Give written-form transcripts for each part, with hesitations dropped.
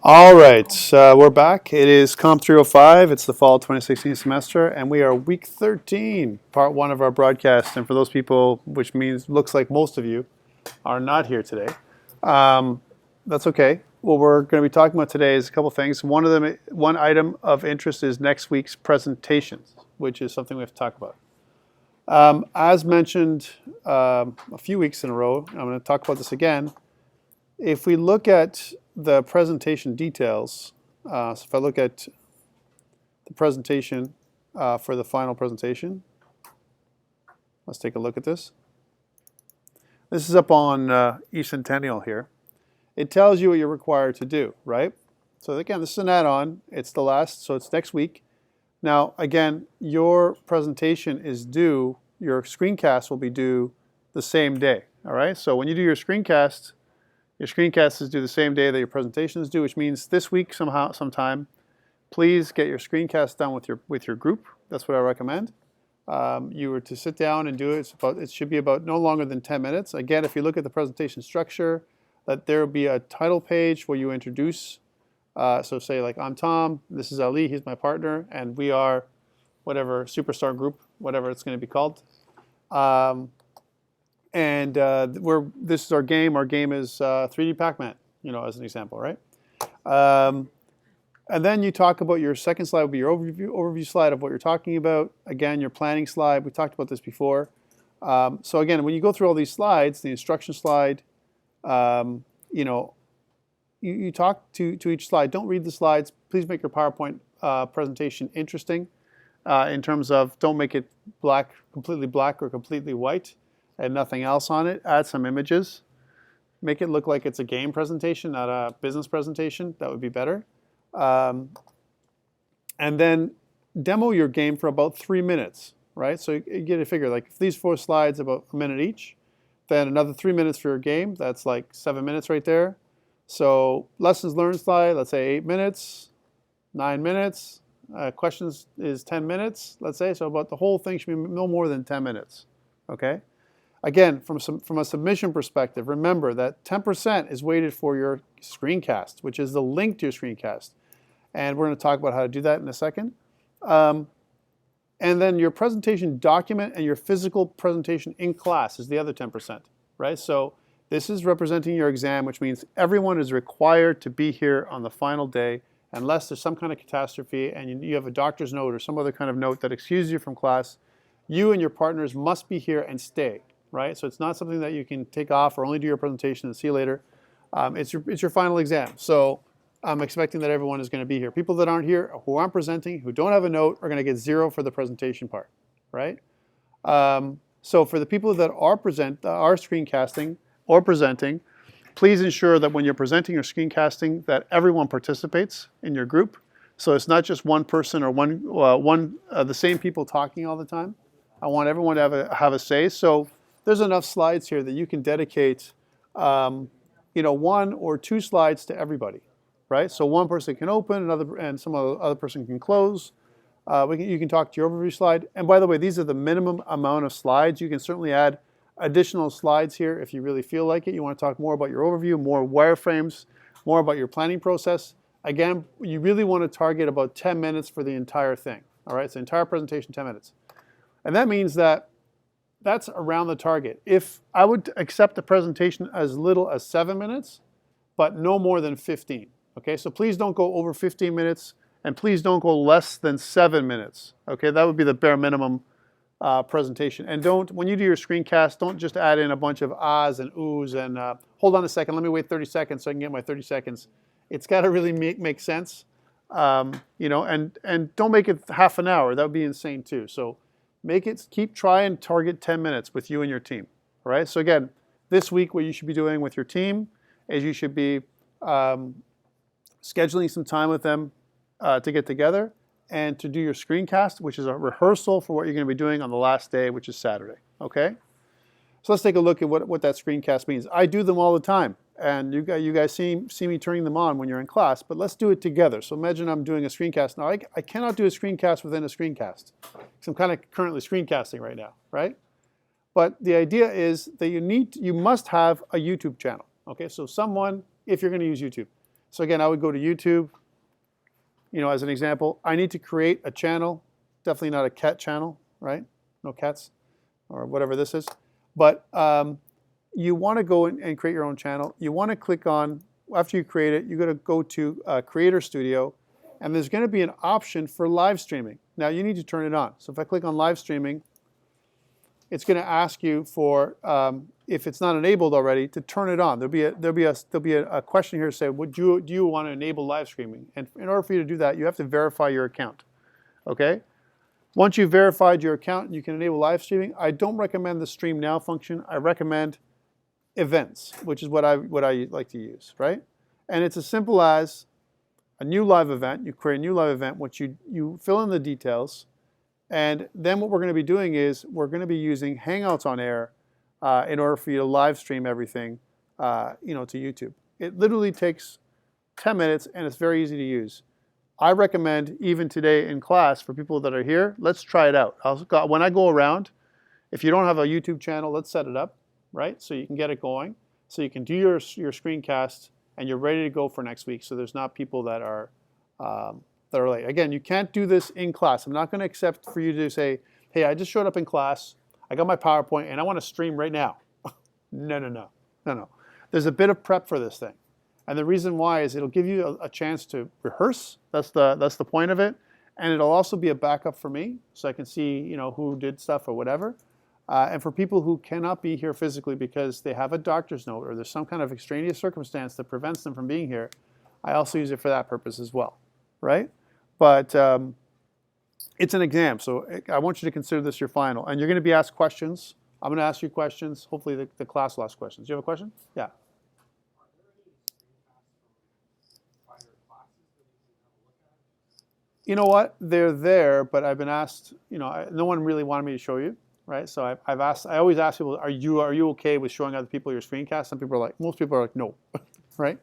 All right, we're back. It is COMP305. It's the fall 2016 semester, and we are week 13, part one of our broadcast. And for those people, which means looks like most of you, are not here today, that's okay. What we're going to be talking about today is a couple things. One of them, one item of interest is next week's presentations, which is something we have to talk about. As mentioned a few weeks in a row, I'm going to talk about this again. If we look at the presentation details, so if I look at the presentation for the final presentation, let's take a look at this. This is up on eCentennial here. It tells you what you're required to do, right? So again, this is an add-on. It's the last, so it's next week. Now, again, your presentation is due, your screencast will be due the same day, all right? So when you do your screencast is due the same day that your presentation is due, which means this week sometime, please get your screencast done with your group. That's what I recommend. You were to sit down and do it. It should be about no longer than 10 minutes. Again, if you look at the presentation structure, that there will be a title page where you introduce. So say like, I'm Tom, this is Ali, he's my partner, and we are whatever, Superstar Group, whatever it's going to be called. This is our game. Our game is 3D Pac-Man, as an example, right? And then you talk about your second slide will be your overview slide of what you're talking about. Again, your planning slide. We talked about this before. So again, when you go through all these slides, the instruction slide, you talk to each slide. Don't read the slides. Please make your PowerPoint presentation interesting in terms of don't make it completely black or completely white and nothing else on it. Add some images. Make it look like it's a game presentation, not a business presentation. That would be better. And then demo your game for about 3 minutes, right? So you get a figure, like if these 4 slides about a minute each, then another 3 minutes for your game. That's like 7 minutes right there. So lessons learned slide, let's say 8 minutes, 9 minutes. Questions is 10 minutes, let's say. So about the whole thing should be no more than 10 minutes, okay? Again, from a submission perspective, remember that 10% is weighted for your screencast, which is the link to your screencast. And we're going to talk about how to do that in a second. And then your presentation document and your physical presentation in class is the other 10%, right? So this is representing your exam, which means everyone is required to be here on the final day unless there's some kind of catastrophe and you have a doctor's note or some other kind of note that excuses you from class. You and your partners must be here and stay. Right? So it's not something that you can take off or only do your presentation and see you later. It's your final exam. So I'm expecting that everyone is going to be here. People that aren't here, who aren't presenting, who don't have a note, are going to get 0 for the presentation part. Right? So for the people that are screencasting or presenting, please ensure that when you're presenting or screencasting that everyone participates in your group. So it's not just one person or the same people talking all the time. I want everyone to have a say. So there's enough slides here that you can dedicate, 1 or 2 slides to everybody, right? So one person can open, and some other person can close. You can talk to your overview slide. And by the way, these are the minimum amount of slides. You can certainly add additional slides here if you really feel like it. You want to talk more about your overview, more wireframes, more about your planning process. Again, you really want to target about 10 minutes for the entire thing, all right? So entire presentation, 10 minutes. And that means that's around the target. If I would accept the presentation as little as 7 minutes, but no more than 15. Okay, so please don't go over 15 minutes, and please don't go less than 7 minutes. Okay, that would be the bare minimum presentation. And when you do your screencast, don't just add in a bunch of ahs and oohs and hold on a second, let me wait 30 seconds so I can get my 30 seconds. It's got to really make sense, and don't make it half an hour. That would be insane too. So try and target 10 minutes with you and your team, all right? So again, this week what you should be doing with your team is you should be scheduling some time with them to get together and to do your screencast, which is a rehearsal for what you're going to be doing on the last day, which is Saturday, okay? So let's take a look at what that screencast means. I do them all the time, and you guys see me turning them on when you're in class, but let's do it together. So imagine I'm doing a screencast. Now, I cannot do a screencast within a screencast, because I'm kind of currently screencasting right now, right? But the idea is that you must have a YouTube channel, okay? So someone, if you're going to use YouTube, So again, I would go to YouTube, as an example. I need to create a channel, definitely not a cat channel, right? No cats or whatever this is. But you want to go and create your own channel. You want to click on, after you create it, you're going to go to Creator Studio, and there's going to be an option for live streaming. Now you need to turn it on. So if I click on live streaming, it's going to ask you for, if it's not enabled already, to turn it on. There'll be a question here to say, do you want to enable live streaming? And in order for you to do that, you have to verify your account. Okay? Once you've verified your account, you can enable live streaming. I don't recommend the Stream Now function. I recommend events, which is what I like to use, right? And it's as simple as a new live event. You create a new live event, which you fill in the details. And then what we're going to be doing is we're going to be using Hangouts on Air in order for you to live stream everything, to YouTube. It literally takes 10 minutes, and it's very easy to use. I recommend, even today in class, for people that are here, let's try it out. When I go around, if you don't have a YouTube channel, let's set it up, right? So you can get it going, so you can do your screencast, and you're ready to go for next week. So there's not people that are late. Again, you can't do this in class. I'm not going to accept for you to say, hey, I just showed up in class, I got my PowerPoint, and I want to stream right now. No. There's a bit of prep for this thing. And the reason why is it'll give you a chance to rehearse. That's the point of it. And it'll also be a backup for me, so I can see who did stuff or whatever. And for people who cannot be here physically because they have a doctor's note or there's some kind of extraneous circumstance that prevents them from being here, I also use it for that purpose as well, right? But it's an exam, so I want you to consider this your final. And you're going to be asked questions. I'm going to ask you questions. Hopefully the class will ask questions. Do you have a question? Yeah. You know what? They're there, but I've been asked, no one really wanted me to show you, right? So I've asked, I always ask people, are you okay with showing other people your screencast? Some people are like, most people are like, no, right?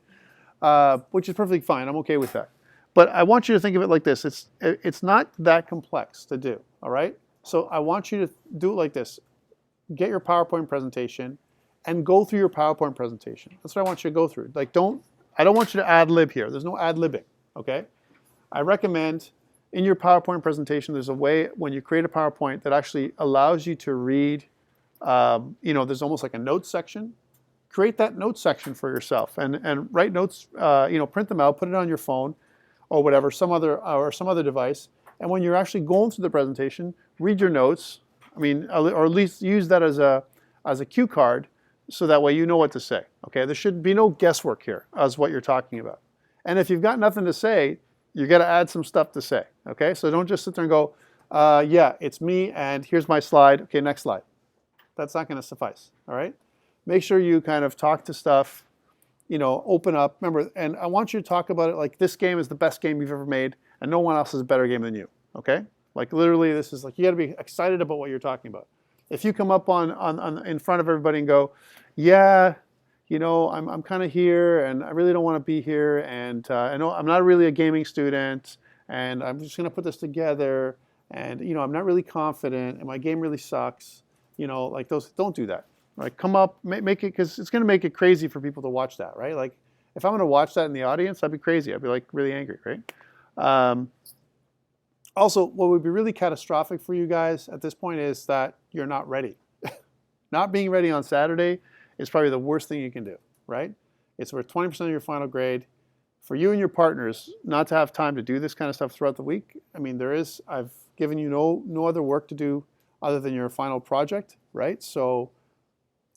Which is perfectly fine. I'm okay with that. But I want you to think of it like this. It's not that complex to do, all right? So I want you to do it like this. Get your PowerPoint presentation and go through your PowerPoint presentation. That's what I want you to go through. Like, I don't want you to ad-lib here. There's no ad-libbing, okay? I recommend in your PowerPoint presentation, there's a way when you create a PowerPoint that actually allows you to read, there's almost like a notes section. Create that notes section for yourself and write notes, print them out, put it on your phone or whatever, some other device. And when you're actually going through the presentation, read your notes. Or at least use that as a cue card, so that way you know what to say. Okay, there should be no guesswork here as what you're talking about. And if you've got nothing to say, you got to add some stuff to say. Okay, so don't just sit there and go, yeah, it's me, and here's my slide. Okay, next slide. That's not going to suffice. All right, make sure you kind of talk to stuff. Open up. Remember, and I want you to talk about it like this game is the best game you've ever made, and no one else has a better game than you. Okay. Like literally, this is like you got to be excited about what you're talking about. If you come up in front of everybody and go, yeah, I'm kind of here, and I really don't want to be here, and I know I'm not really a gaming student, and I'm just going to put this together, and I'm not really confident, and my game really sucks. Like those, don't do that. Right? Come up, make it, because it's going to make it crazy for people to watch that, right? Like if I'm going to watch that in the audience, I'd be crazy. I'd be like really angry, right? Also, what would be really catastrophic for you guys at this point is that you're not ready. Not being ready on Saturday is probably the worst thing you can do, right? It's worth 20% of your final grade. For you and your partners not to have time to do this kind of stuff throughout the week, I've given you no other work to do other than your final project, right? So,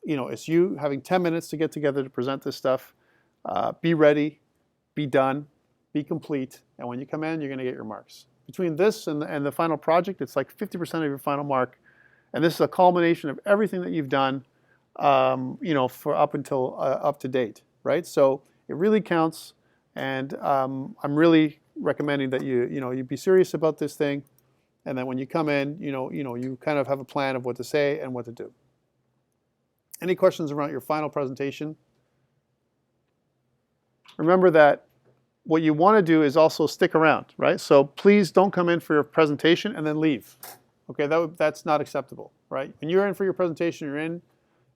it's you having 10 minutes to get together to present this stuff. Be ready, be done, be complete, and when you come in, you're going to get your marks. Between this and the final project, it's like 50% of your final mark. And this is a culmination of everything that you've done, for up until up to date, right? So it really counts. And I'm really recommending that you be serious about this thing. And then when you come in, you kind of have a plan of what to say and what to do. Any questions around your final presentation? Remember that what you want to do is also stick around, right? So please don't come in for your presentation and then leave. Okay, that's not acceptable, right? When you're in for your presentation,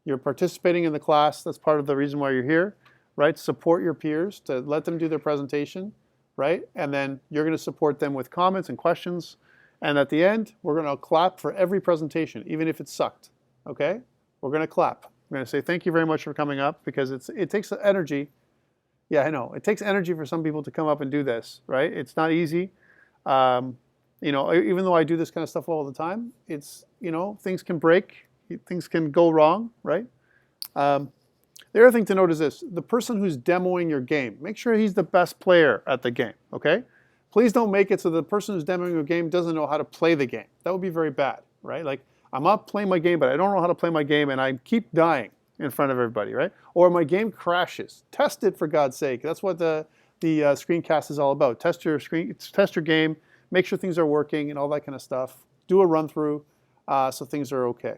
you're participating in the class. That's part of the reason why you're here. right? Support your peers to let them do their presentation, right? And then you're going to support them with comments and questions. And at the end, we're going to clap for every presentation, even if it sucked, okay? We're going to clap. We're going to say thank you very much for coming up, because it takes energy. Yeah, I know. It takes energy for some people to come up and do this, right? It's not easy. You know, even though I do this kind of stuff all the time, it's, you know, things can break, things can go wrong, right? The other thing to note is this: the person who's demoing your game, make sure he's the best player at the game, okay? Please don't make it so the person who's demoing your game doesn't know how to play the game. That would be very bad, right? Like, I'm not playing my game, but I don't know how to play my game, and I keep dying in front of everybody, right? Or my game crashes. Test it, for God's sake. That's what the screencast is all about. Test your game, make sure things are working and all that kind of stuff. Do a run through so things are okay.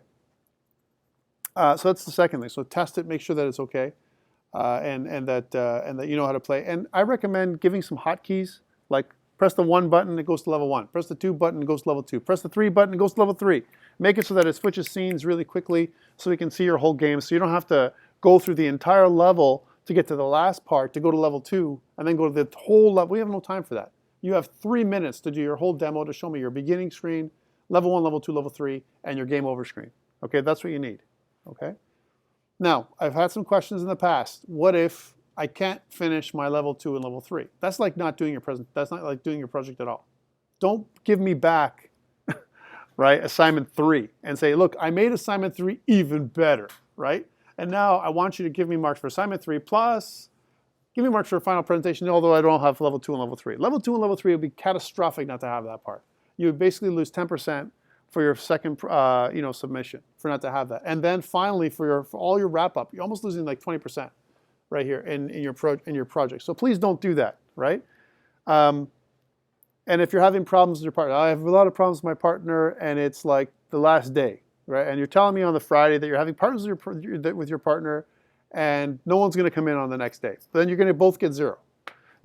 So that's the second thing. So test it, make sure that it's okay, and that you know how to play. And I recommend giving some hotkeys, like press the 1 button, it goes to level 1. Press the 2 button, it goes to level 2. Press the 3 button, it goes to level 3. Make it so that it switches scenes really quickly so we can see your whole game, so you don't have to go through the entire level to get to the last part, to go to level 2, and then go to the whole level. We have no time for that. You have 3 minutes to do your whole demo, to show me your beginning screen, level 1, level 2, level 3, and your game over screen. Okay, that's what you need. Okay. Now, I've had some questions in the past. What if I can't finish my level 2 and level 3? That's like not doing your that's not like doing your project at all. Don't give me back, right, assignment 3 and say, look, I made assignment 3 even better, right? And now I want you to give me marks for assignment 3 plus give me marks for a final presentation, although I don't have level 2 and level 3. Level 2 and level 3 would be catastrophic not to have that part. You would basically lose 10% for your second submission, for not to have that. And then finally, for all your wrap up, you're almost losing like 20% right here in your project. So please don't do that, right? And if you're having problems with your partner, I have a lot of problems with my partner, and it's like the last day, right? And you're telling me on the Friday that you're having problems with your partner, and no one's going to come in on the next day. So then you're going to both get 0.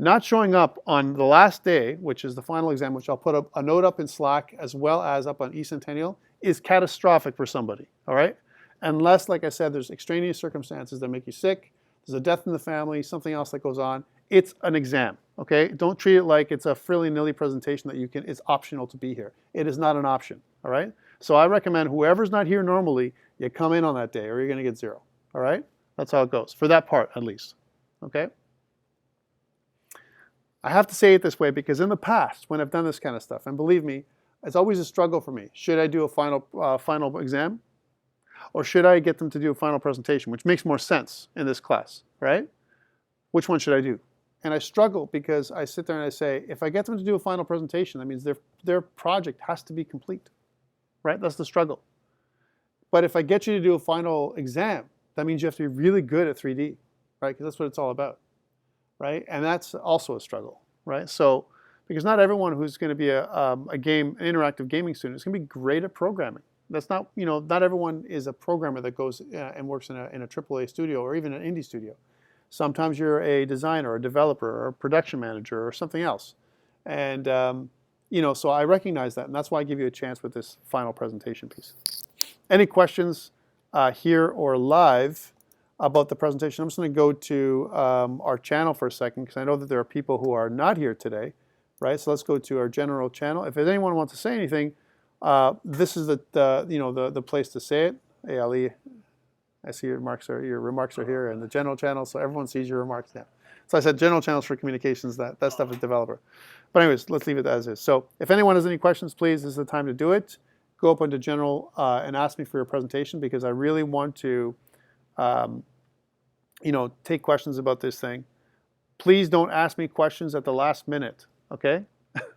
Not showing up on the last day, which is the final exam, which I'll put up a note up in Slack as well as up on eCentennial, is catastrophic for somebody, all right? Unless, like I said, there's extraneous circumstances that make you sick, there's a death in the family, something else that goes on. It's an exam, okay? Don't treat it like it's a frilly-nilly presentation that it's optional to be here. It is not an option, all right? So I recommend whoever's not here normally, you come in on that day or you're gonna get 0, all right? That's how it goes, for that part at least, okay? I have to say it this way because in the past, when I've done this kind of stuff, and believe me, it's always a struggle for me. Should I do a final exam? Or should I get them to do a final presentation, which makes more sense in this class, right? Which one should I do? And I struggle because I sit there and I say, if I get them to do a final presentation, that means their project has to be complete, right? That's the struggle. But if I get you to do a final exam, that means you have to be really good at 3D, right? Because that's what it's all about. Right? And that's also a struggle, right? So, because not everyone who's going to be an interactive gaming student is going to be great at programming. That's not, not everyone is a programmer that goes and works in a AAA studio or even an indie studio. Sometimes you're a designer, or a developer, or a production manager, or something else. And, so I recognize that, and that's why I give you a chance with this final presentation piece. Any questions here or live about the presentation? I'm just going to go to our channel for a second because I know that there are people who are not here today, right? So let's go to our general channel. If anyone wants to say anything, this is the place to say it. Hey Ali, I see your remarks are here in the general channel, so everyone sees your remarks now. So I said general channels for communications. That stuff is developer. But anyways, let's leave it as is. So if anyone has any questions, please, this is the time to do it. Go up into general and ask me for your presentation because I really want to take questions about this thing. Please don't ask me questions at the last minute, okay?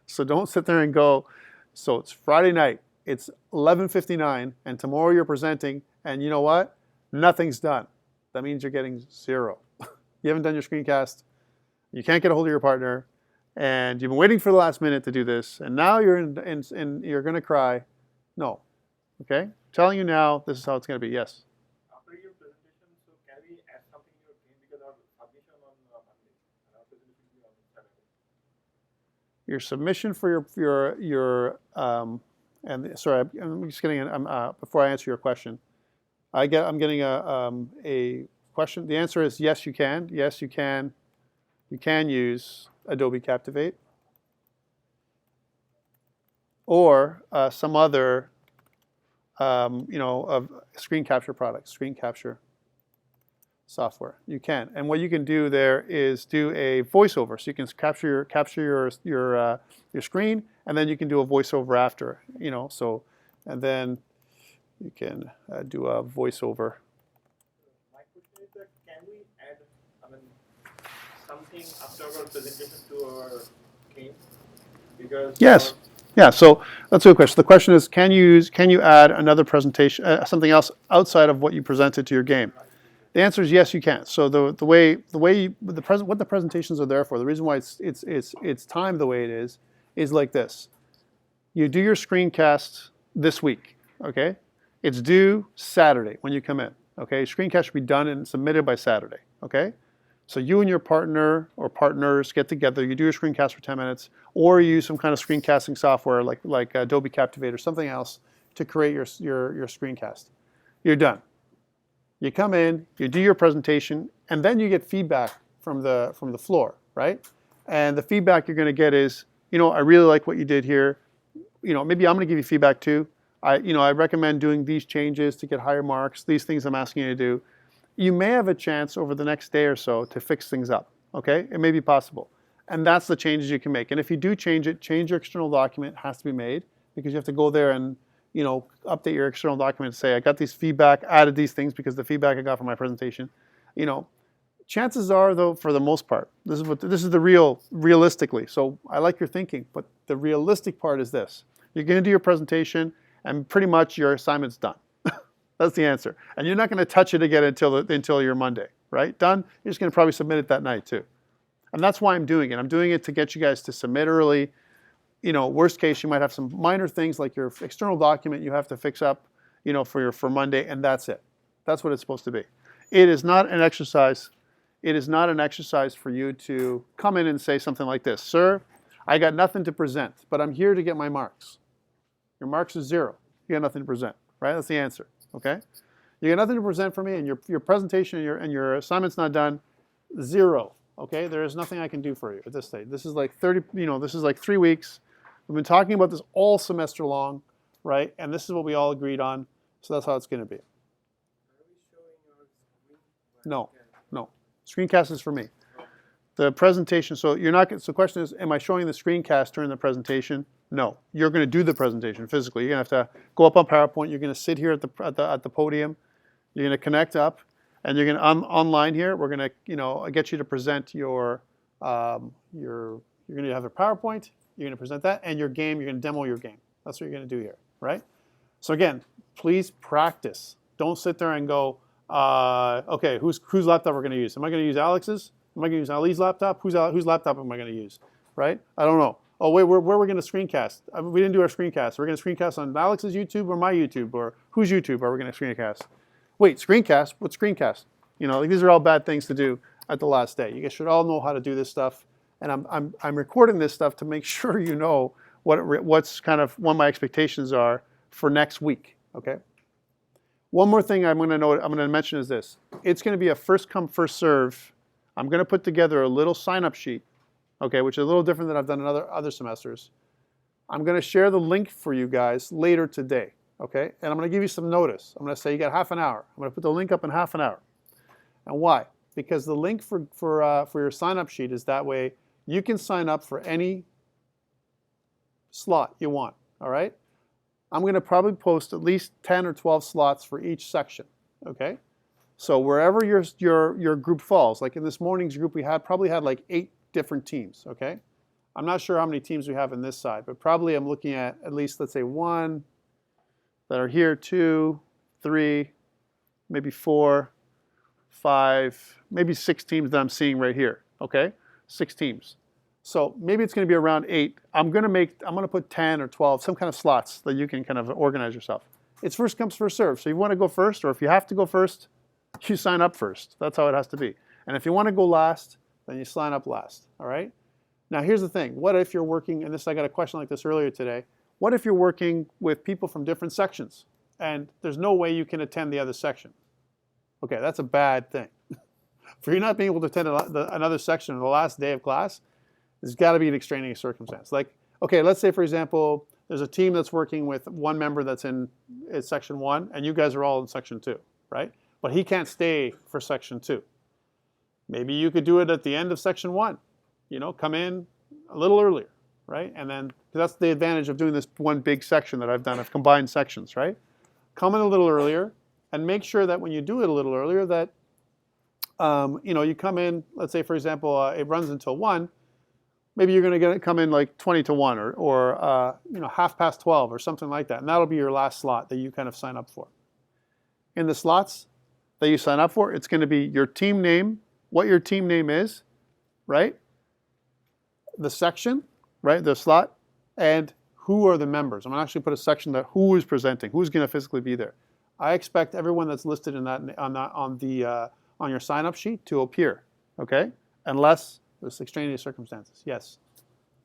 So don't sit there and go, so it's Friday night, it's 11:59, and tomorrow you're presenting, and you know what? Nothing's done. That means you're getting 0. You haven't done your screencast, you can't get a hold of your partner, and you've been waiting for the last minute to do this, and now you're you're gonna cry. No, okay? I'm telling you now, this is how it's gonna be, yes? After your presentation, so can we add something in your game because our submission on Monday and our presentation will be on Saturday. Your submission for and sorry, I'm just getting before I answer your question, I'm getting a Question. The answer is yes, you can. Yes, you can. You can use Adobe Captivate or some other, of screen capture products, screen capture software. You can, and what you can do there is do a voiceover. So you can capture your screen, and then you can do a voiceover after. So, and then you can do a voiceover. My question is that can we add, something after our presentation to our game? Because Yes. Yeah. So that's a good question. The question is, can you add another presentation, something else outside of what you presented to your game? The answer is yes, you can. So what the presentations are there for, the reason why it's timed the way it is like this. You do your screencast this week, okay? It's due Saturday when you come in, okay? Screencast should be done and submitted by Saturday, okay? So you and your partner or partners get together, you do your screencast for 10 minutes, or you use some kind of screencasting software like Adobe Captivate or something else to create your screencast. You're done. You come in, you do your presentation, and then you get feedback from the floor, right? And the feedback you're going to get is, I really like what you did here. Maybe I'm going to give you feedback too. I recommend doing these changes to get higher marks. These things I'm asking you to do. You may have a chance over the next day or so to fix things up. Okay, it may be possible, and that's the changes you can make. And if you do change your external document. It has to be made because you have to go there and update your external document and say, I got these feedback, added these things because the feedback I got from my presentation. Chances are, though, for the most part, this is the realistically. So I like your thinking, but the realistic part is this: you're going to do your presentation, and pretty much your assignment's done. That's the answer, and you're not going to touch it again until your Monday, right? Done. You're just going to probably submit it that night too, and that's why I'm doing it. I'm doing it to get you guys to submit early. Worst case, you might have some minor things like your external document you have to fix up, for Monday, and that's it. That's what it's supposed to be. It is not an exercise. It is not an exercise for you to come in and say something like this: Sir, I got nothing to present, but I'm here to get my marks. Your marks is 0. You got nothing to present, right? That's the answer. Okay? You got nothing to present for me, and your presentation and your assignment's not done. 0. Okay? There is nothing I can do for you at this stage. This is like 30. This is like 3 weeks. We've been talking about this all semester long, right? And this is what we all agreed on. So that's how it's going to be. No. Screencast is for me. The presentation, so you're not. So the question is, am I showing the screencast during the presentation? No. You're going to do the presentation physically. You're going to have to go up on PowerPoint. You're going to sit here at the podium. You're going to connect up, and you're going to online here. We're going to get you to present your. You're going to have a PowerPoint. You're going to present that, and your game. You're going to demo your game. That's what you're going to do here, right? So again, please practice. Don't sit there and go, okay, whose laptop we're going to use? Am I going to use Alex's? Am I going to use Ali's laptop? Whose laptop am I going to use? Right? I don't know. Oh wait, where we're going to screencast? We didn't do our screencast. We're going to screencast on Alex's YouTube or my YouTube, or whose YouTube are we going to screencast? Wait, screencast? What screencast? These are all bad things to do at the last day. You guys should all know how to do this stuff, and I'm recording this stuff to make sure you know what's kind of what my expectations are for next week. Okay. One more thing I'm going to mention is this. It's going to be a first come first serve. I'm going to put together a little sign-up sheet, okay, which is a little different than I've done in other semesters. I'm going to share the link for you guys later today, okay? And I'm going to give you some notice. I'm going to say you got half an hour. I'm going to put the link up in half an hour. And why? Because the link for your sign-up sheet is that way you can sign up for any slot you want, all right? I'm going to probably post at least 10 or 12 slots for each section, okay? So wherever your group falls, like in this morning's group, we probably had like 8 different teams, okay? I'm not sure how many teams we have in this side, but probably I'm looking at least, let's say 1 that are here, 2, 3, maybe 4, 5, maybe 6 teams that I'm seeing right here, okay? 6 teams. So maybe it's going to be around 8. I'm going to put 10 or 12, some kind of slots that you can kind of organize yourself. It's first comes, first serve. So you want to go first, or if you have to go first, you sign up first. That's how it has to be. And if you want to go last, then you sign up last, all right? Now here's the thing. What if you're working, and I got a question like this earlier today, what if you're working with people from different sections and there's no way you can attend the other section? Okay, that's a bad thing. For you not being able to attend another section on the last day of class, there's got to be an extraneous circumstance. Like, okay, let's say, for example, there's a team that's working with one member that's in section 1, and you guys are all in section 2, right? But he can't stay for section 2. Maybe you could do it at the end of section 1. You know, come in a little earlier, right? And then, that's the advantage of doing this one big section that I've done. I've combined sections, right? Come in a little earlier, and make sure that when you do it a little earlier that, you know, you come in, let's say, for example, it runs until 1. Maybe you're going to come in like 20 to 1 or you know, 12:30 or something like that. And that'll be your last slot that you kind of sign up for. In the slots that you sign up for, it's going to be your team name, what your team name is, right? The section, right? The slot, and who are the members. I'm going to actually put a section that who is presenting, who's going to physically be there. I expect everyone that's listed in that on your sign-up sheet to appear, okay? Unless there's extraneous circumstances. Yes.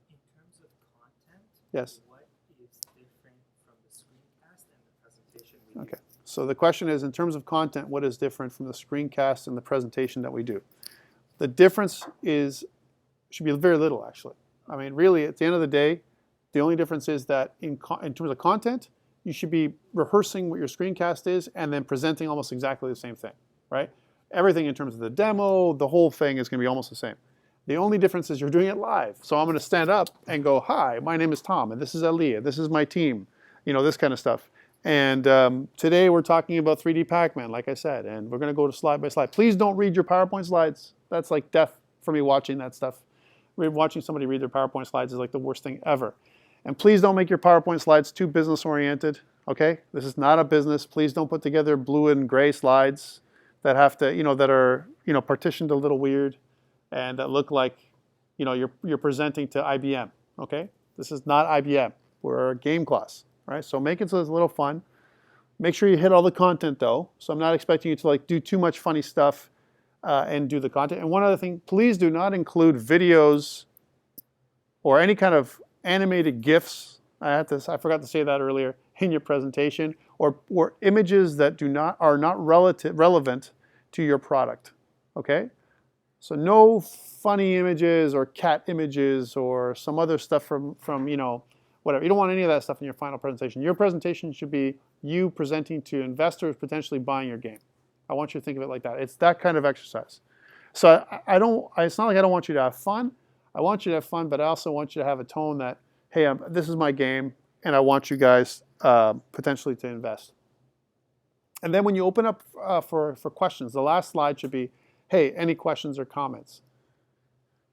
In terms of content, yes. What is different from the screencast and the presentation we do? Okay. So the question is, in terms of content, what is different from the screencast and the presentation that we do? The difference should be very little, actually. I mean, really, at the end of the day, the only difference is that in terms of content, you should be rehearsing what your screencast is and then presenting almost exactly the same thing, right? Everything in terms of the demo, the whole thing is going to be almost the same. The only difference is you're doing it live. So I'm going to stand up and go, hi, my name is Tom, and this is Aliyah. This is my team, you know, this kind of stuff. And today we're talking about 3D Pac-Man, like I said, and we're going to go to slide by slide. Please don't read your PowerPoint slides. That's like death for me watching that stuff. Watching somebody read their PowerPoint slides is like the worst thing ever. And please don't make your PowerPoint slides too business-oriented, okay? This is not a business. Please don't put together blue and gray slides that have to, you know, that are, you know, partitioned a little weird and that look like, you know, you're presenting to IBM, okay? This is not IBM. We're a game class, right? So make it so it's a little fun. Make sure you hit all the content, though. So I'm not expecting you to, like, do too much funny stuff and do the content. And one other thing, please do not include videos or any kind of animated GIFs. I forgot to say that earlier in your presentation, or images that are not relevant to your product, okay? So no funny images or cat images or some other stuff from you know, whatever. You don't want any of that stuff in your final presentation. Your presentation should be you presenting to investors potentially buying your game. I want you to think of it like that. It's that kind of exercise. So it's not like I don't want you to have fun. I want you to have fun, but I also want you to have a tone that, hey, this is my game, and I want you guys potentially to invest. And then when you open up for questions, the last slide should be, hey, any questions or comments?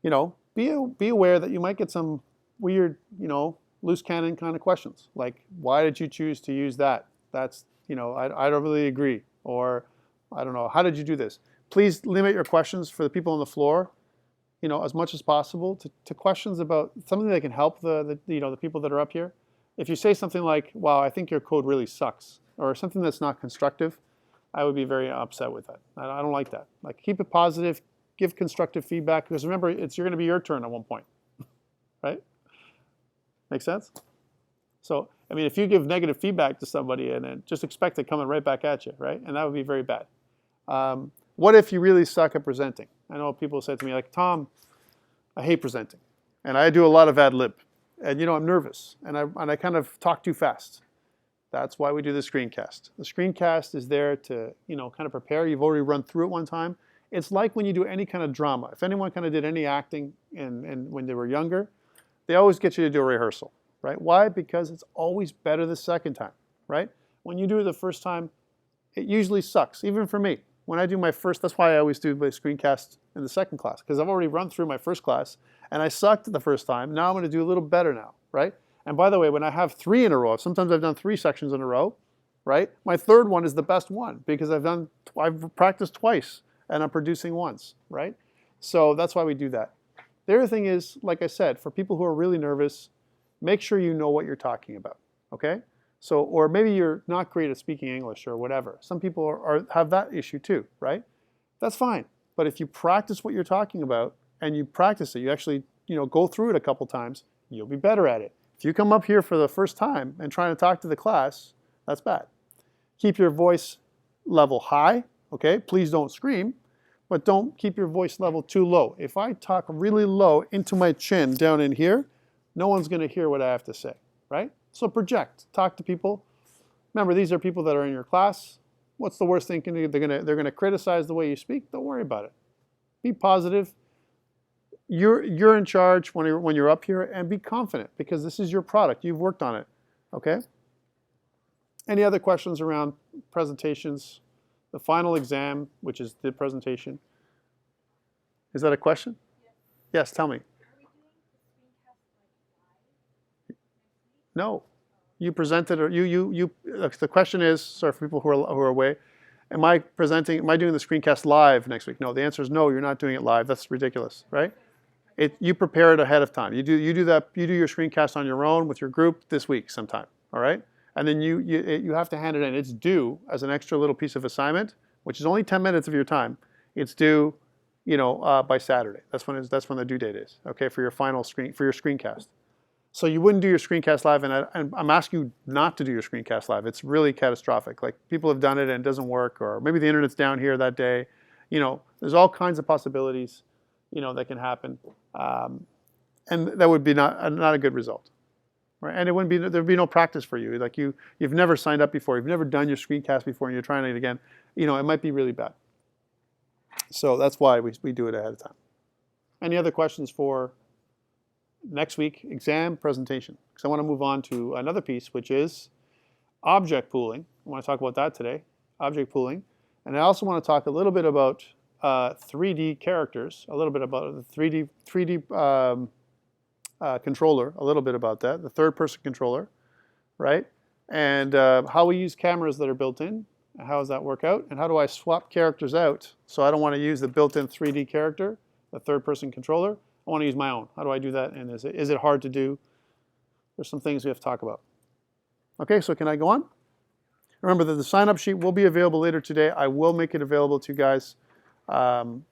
You know, be aware that you might get some weird, you know, loose cannon kind of questions, like, why did you choose to use that? That's, you know, I don't really agree. Or, I don't know, how did you do this? Please limit your questions for the people on the floor, you know, as much as possible to questions about something that can help the people that are up here. If you say something like, wow, I think your code really sucks, or something that's not constructive, I would be very upset with that. I don't like that. Like, keep it positive, give constructive feedback, because remember, you're going to be your turn at one point, right? Make sense? So, I mean, if you give negative feedback to somebody and then just expect it coming right back at you, right? And that would be very bad. What if you really suck at presenting? I know people say to me, like, Tom, I hate presenting, and I do a lot of ad lib, and you know, I'm nervous, and I kind of talk too fast. That's why we do the screencast. The screencast is there to, you know, kind of prepare. You've already run through it one time. It's like when you do any kind of drama. If anyone kind of did any acting and when they were younger, they always get you to do a rehearsal, right? Why? Because it's always better the second time, right? When you do it the first time, it usually sucks, even for me. When I do my first, that's why I always do my screencast in the second class, because I've already run through my first class, and I sucked the first time. Now I'm going to do a little better now, right? And by the way, when I have 3 in a row, sometimes I've done 3 sections in a row, right? My third one is the best one because I've practiced twice and I'm producing once, right? So that's why we do that. The other thing is, like I said, for people who are really nervous, make sure you know what you're talking about, okay? So, or maybe you're not great at speaking English or whatever. Some people have that issue too, right? That's fine. But if you practice what you're talking about and you practice it, you actually, you know, go through it a couple times, you'll be better at it. If you come up here for the first time and trying to talk to the class, that's bad. Keep your voice level high, okay? Please don't scream, but don't keep your voice level too low. If I talk really low into my chin down in here, no one's going to hear what I have to say, right? So project, talk to people. Remember, these are people that are in your class. What's the worst thing can do? They're going to criticize the way you speak. Don't worry about it. Be positive. You're in charge when you're up here, and be confident because this is your product. You've worked on it, okay? Any other questions around presentations? The final exam, which is the presentation. Is that a question? Yes, tell me. No. You presented, or the question is, sorry for people who are away, am I doing the screencast live next week? No, the answer is no, you're not doing it live. That's ridiculous, right? You prepare it ahead of time. You do your screencast on your own with your group this week sometime, all right? And then you have to hand it in. It's due as an extra little piece of assignment, which is only 10 minutes of your time. It's due, by Saturday. That's when the due date is, okay, for your screencast. So you wouldn't do your screencast live, and I'm asking you not to do your screencast live. It's really catastrophic. Like, people have done it and it doesn't work, or maybe the internet's down here that day. There's all kinds of possibilities, that can happen, and that would be not a good result, right? And there'd be no practice for you. Like you've never signed up before, you've never done your screencast before, and you're trying it again. It might be really bad. So that's why we do it ahead of time. Any other questions for next week exam presentation? Because I want to move on to another piece, which is object pooling. I want to talk about that today, object pooling. And I also want to talk a little bit about 3D characters, a little bit about the 3D controller, a little bit about that, the third-person controller, right? And how we use cameras that are built in. How does that work out? And how do I swap characters out? So I don't want to use the built-in 3D character, the third-person controller. I want to use my own. How do I do that? And is it hard to do? There's some things we have to talk about. Okay, so can I go on? Remember that the sign-up sheet will be available later today. I will make it available to you guys. And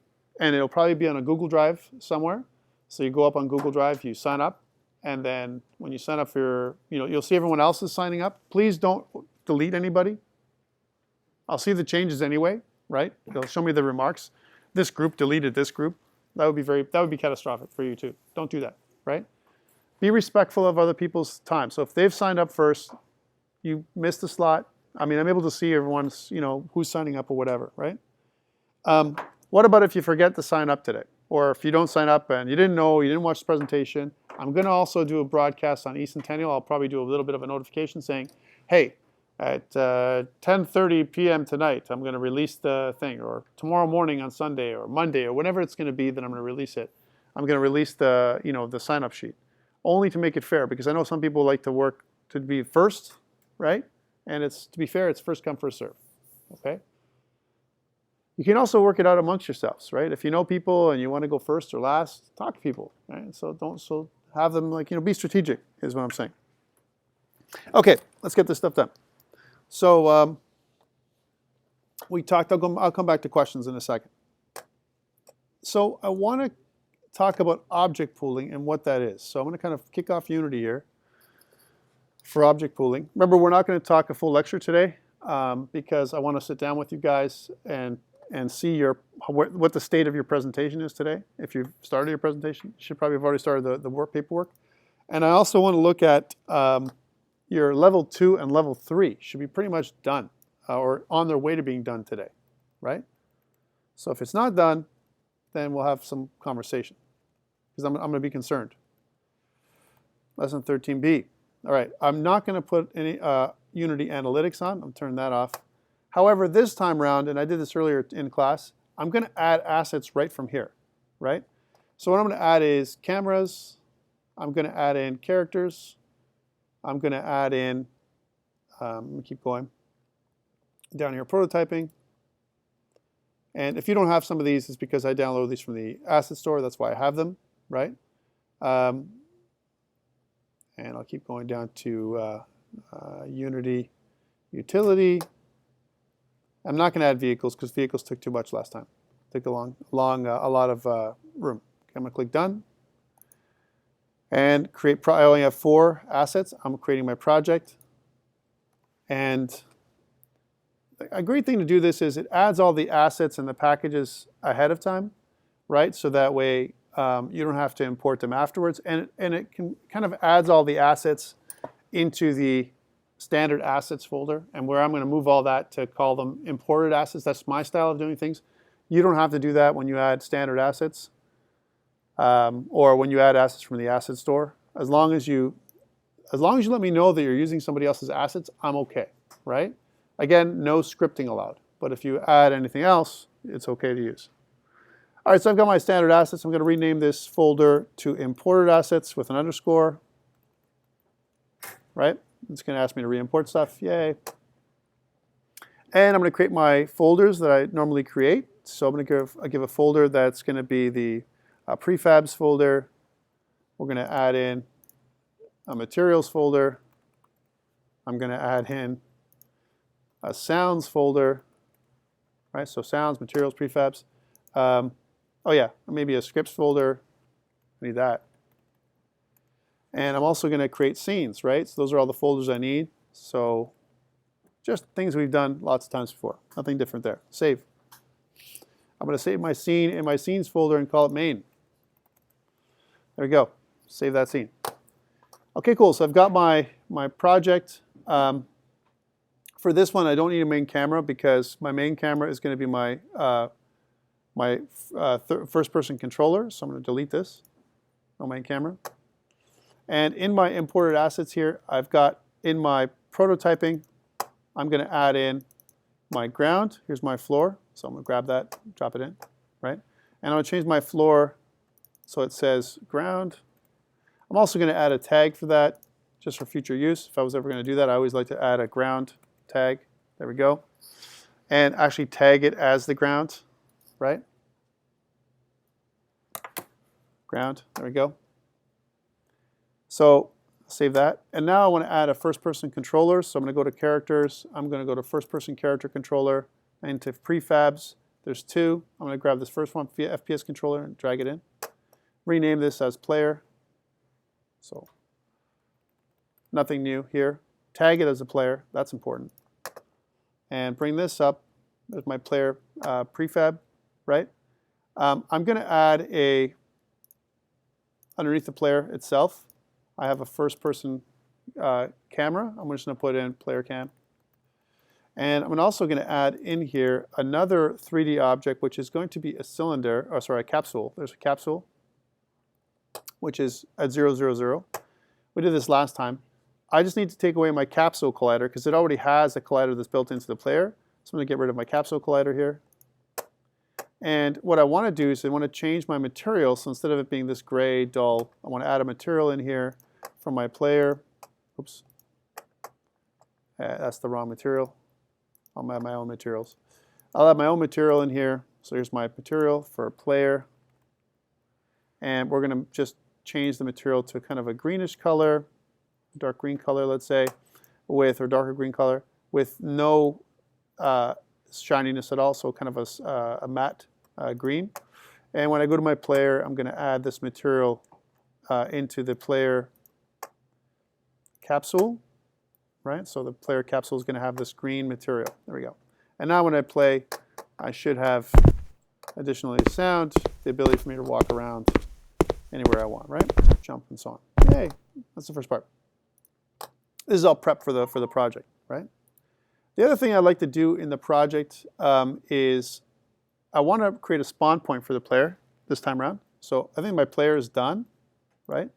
it'll probably be on a Google Drive somewhere. So you go up on Google Drive, you sign up, and then when you sign up for you'll see everyone else is signing up. Please don't delete anybody. I'll see the changes anyway, right? It'll show me the remarks. This group deleted this group. That would be catastrophic for you too. Don't do that, right? Be respectful of other people's time. So if they've signed up first, you missed a slot. I mean, I'm able to see everyone's, who's signing up or whatever, right? What about if you forget to sign up today? Or if you don't sign up and you didn't watch the presentation, I'm going to also do a broadcast on eCentennial. I'll probably do a little bit of a notification saying, hey, at 10:30 p.m. tonight, I'm going to release the thing, or tomorrow morning on Sunday or Monday or whenever it's going to be that I'm going to release it. I'm going to release the the sign-up sheet, only to make it fair, because I know some people like to work to be first, right? And to be fair, it's first come, first serve. Okay. You can also work it out amongst yourselves, right? If you know people and you want to go first or last, talk to people, right? So have them be strategic, is what I'm saying. Okay, let's get this stuff done. So we talked, I'll come back to questions in a second. So I want to talk about object pooling and what that is. So I'm going to kind of kick off Unity here for object pooling. Remember, we're not going to talk a full lecture today because I want to sit down with you guys and see what the state of your presentation is today. If you've started your presentation, you should probably have already started the work paperwork. And I also want to look at your level 2 and level 3 should be pretty much done or on their way to being done today, right? So if it's not done, then we'll have some conversation because I'm going to be concerned. Lesson 13B. All right, I'm not going to put any Unity Analytics on. I'm turning that off. However, this time around, and I did this earlier in class, I'm going to add assets right from here, right? So what I'm going to add is cameras. I'm going to add in characters. I'm going to add in, let me keep going, down here, prototyping. And if you don't have some of these, it's because I downloaded these from the asset store. That's why I have them, right? And I'll keep going down to Unity utility. I'm not going to add vehicles because vehicles took too much last time. Took a lot of room. Okay, I'm going to click done. And create, I only have 4 assets. I'm creating my project. And a great thing to do this is it adds all the assets and the packages ahead of time, right? So that way you don't have to import them afterwards. And it can kind of adds all the assets into the standard assets folder, and where I'm going to move all that to call them imported assets. That's my style of doing things. You don't have to do that when you add standard assets or when you add assets from the asset store. As long as you let me know that you're using somebody else's assets, I'm okay, right? Again, no scripting allowed. But if you add anything else, it's okay to use. All right, so I've got my standard assets. I'm going to rename this folder to imported assets with an underscore, right? It's going to ask me to re-import stuff. Yay. And I'm going to create my folders that I normally create. So I'm going to give a folder that's going to be the prefabs folder. We're going to add in a materials folder. I'm going to add in a sounds folder, right? So sounds, materials, prefabs. Oh yeah, maybe a scripts folder. I need that. And I'm also going to create scenes, right? So those are all the folders I need. So just things we've done lots of times before. Nothing different there. Save. I'm going to save my scene in my scenes folder and call it main. There we go. Save that scene. Okay, cool. So I've got my project. For this one, I don't need a main camera because my main camera is going to be my first-person controller. So I'm going to delete this. No main camera. And in my imported assets here, I've got in my prototyping, I'm going to add in my ground. Here's my floor. So I'm going to grab that, drop it in, right? And I'm going to change my floor so it says ground. I'm also going to add a tag for that just for future use. If I was ever going to do that, I always like to add a ground tag. There we go. And actually tag it as the ground, right? Ground, there we go. So save that. And now I want to add a first-person controller. So I'm going to go to characters. I'm going to go to first-person character controller. Into prefabs, there's two. I'm going to grab this first one, FPS controller, and drag it in. Rename this as player. So nothing new here. Tag it as a player. That's important. And bring this up. There's my player prefab, right? I'm going to add underneath the player itself, I have a first-person camera. I'm just going to put in player cam. And I'm also going to add in here another 3D object, which is going to be a cylinder, or sorry, a capsule. There's a capsule, which is at 0, 0, 0. We did this last time. I just need to take away my capsule collider because it already has a collider that's built into the player. So I'm going to get rid of my capsule collider here. And what I want to do is I want to change my material. So instead of it being this gray, dull, I want to add a material in here from my player. Oops. That's the wrong material. I'll add my own materials. I'll add my own material in here. So here's my material for a player. And we're going to just change the material to kind of a greenish color, dark green color, let's say, or darker green color, with no shininess at all, so kind of a matte green. And when I go to my player, I'm going to add this material into the player capsule. Right, so the player capsule is going to have this green material. There we go. And now when I play, I should have additionally sound, the ability for me to walk around anywhere I want, right? Jump and so on. Yay, that's the first part. This is all prep for the project, right? The other thing I'd like to do in the project is I want to create a spawn point for the player this time around. So I think my player is done, right?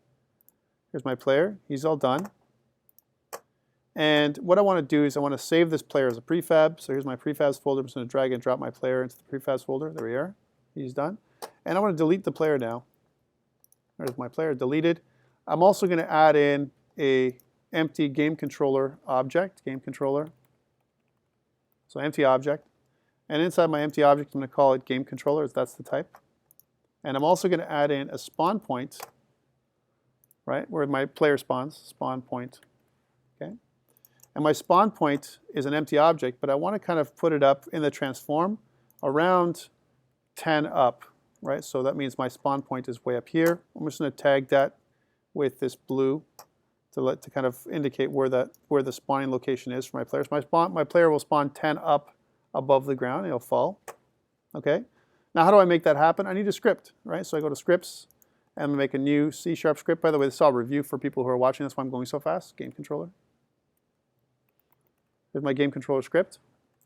Here's my player. He's all done. And what I want to do is I want to save this player as a prefab. So here's my prefabs folder. I'm just going to drag and drop my player into the prefabs folder. There we are. He's done. And I want to delete the player now. There's my player deleted. I'm also going to add in a empty game controller object, game controller. So empty object. And inside my empty object, I'm going to call it game controller, as that's the type. And I'm also going to add in a spawn point, right, where my player spawns, spawn point. Okay. And my spawn point is an empty object, but I want to kind of put it up in the transform around 10 up, right? So that means my spawn point is way up here. I'm just going to tag that with this blue to kind of indicate where the spawning location is for my players. My player will spawn 10 up above the ground, it'll fall. Okay. Now, how do I make that happen? I need a script, right? So I go to scripts, and I'm gonna make a new C# script. By the way, this is all review for people who are watching. That's why I'm going so fast. Game controller. Here's my game controller script.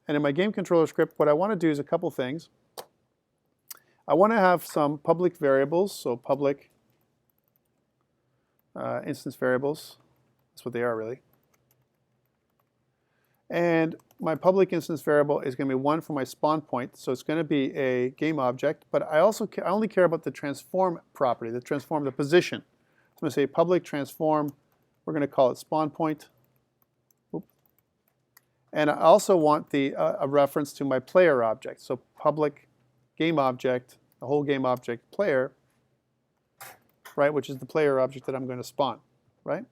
And in my game controller script, what I want to do is a couple things. I want to have some public variables, so public instance variables. That's what they are, really. And my public instance variable is going to be one for my spawn point, so it's going to be a game object. But I only care about the transform property, the position. So I'm going to say public transform. We're going to call it spawn point. And I also want a reference to my player object. So public game object, the whole game object player, right, which is the player object that I'm going to spawn, right?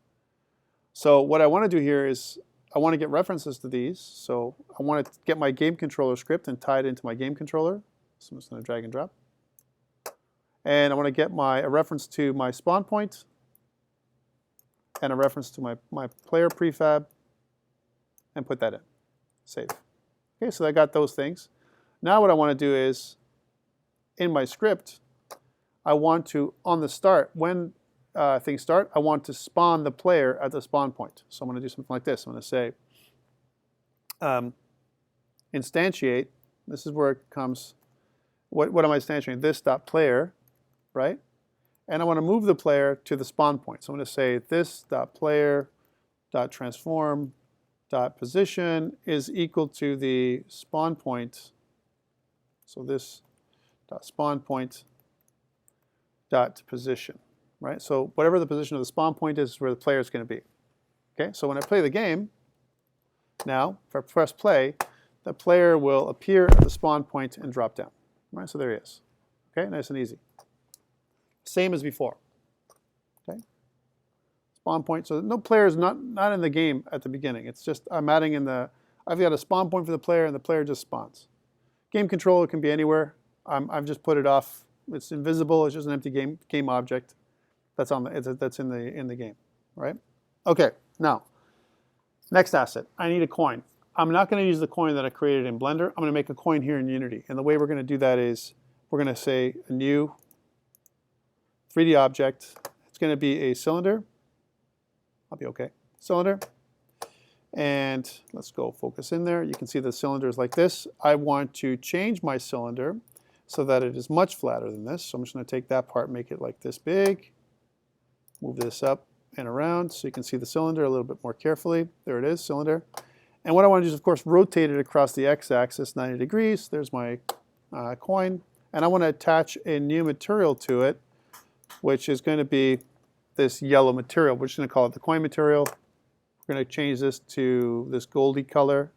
So what I want to do here is I want to get references to these. So I want to get my game controller script and tie it into my game controller. So I'm just going to drag and drop. And I want to get a reference to my spawn point and a reference to my player prefab, and put that in. Save. Okay, so I got those things. Now what I want to do is, in my script, I want to, on the start, when things start, I want to spawn the player at the spawn point. So I'm going to do something like this. I'm going to say instantiate. This is where it comes. What am I instantiating? This.player, right? And I want to move the player to the spawn point. So I'm going to say this.player.transform .position is equal to the spawn point. So this dot spawn point dot position, right? So whatever the position of the spawn point is where the player is going to be. Okay, so when I play the game, now if I press play, the player will appear at the spawn point and drop down. Right, so there he is. Okay, nice and easy. Same as before. Okay. Spawn point. So no player is not in the game at the beginning. It's just I'm adding in I've got a spawn point for the player, and the player just spawns. Game controller can be anywhere. I've just put it off. It's invisible. It's just an empty game object. That's that's in the game, right? Okay. Now, next asset. I need a coin. I'm not going to use the coin that I created in Blender. I'm going to make a coin here in Unity, and the way we're going to do that is we're going to say a new 3D object. It's going to be a cylinder. I'll be okay. Cylinder. And let's go focus in there. You can see the cylinder is like this. I want to change my cylinder so that it is much flatter than this. So I'm just going to take that part, make it like this big, move this up and around so you can see the cylinder a little bit more carefully. There it is, cylinder. And what I want to do is, of course, rotate it across the x-axis 90 degrees. There's my coin. And I want to attach a new material to it, which is going to be this yellow material. We're just going to call it the coin material. We're going to change this to this goldy color,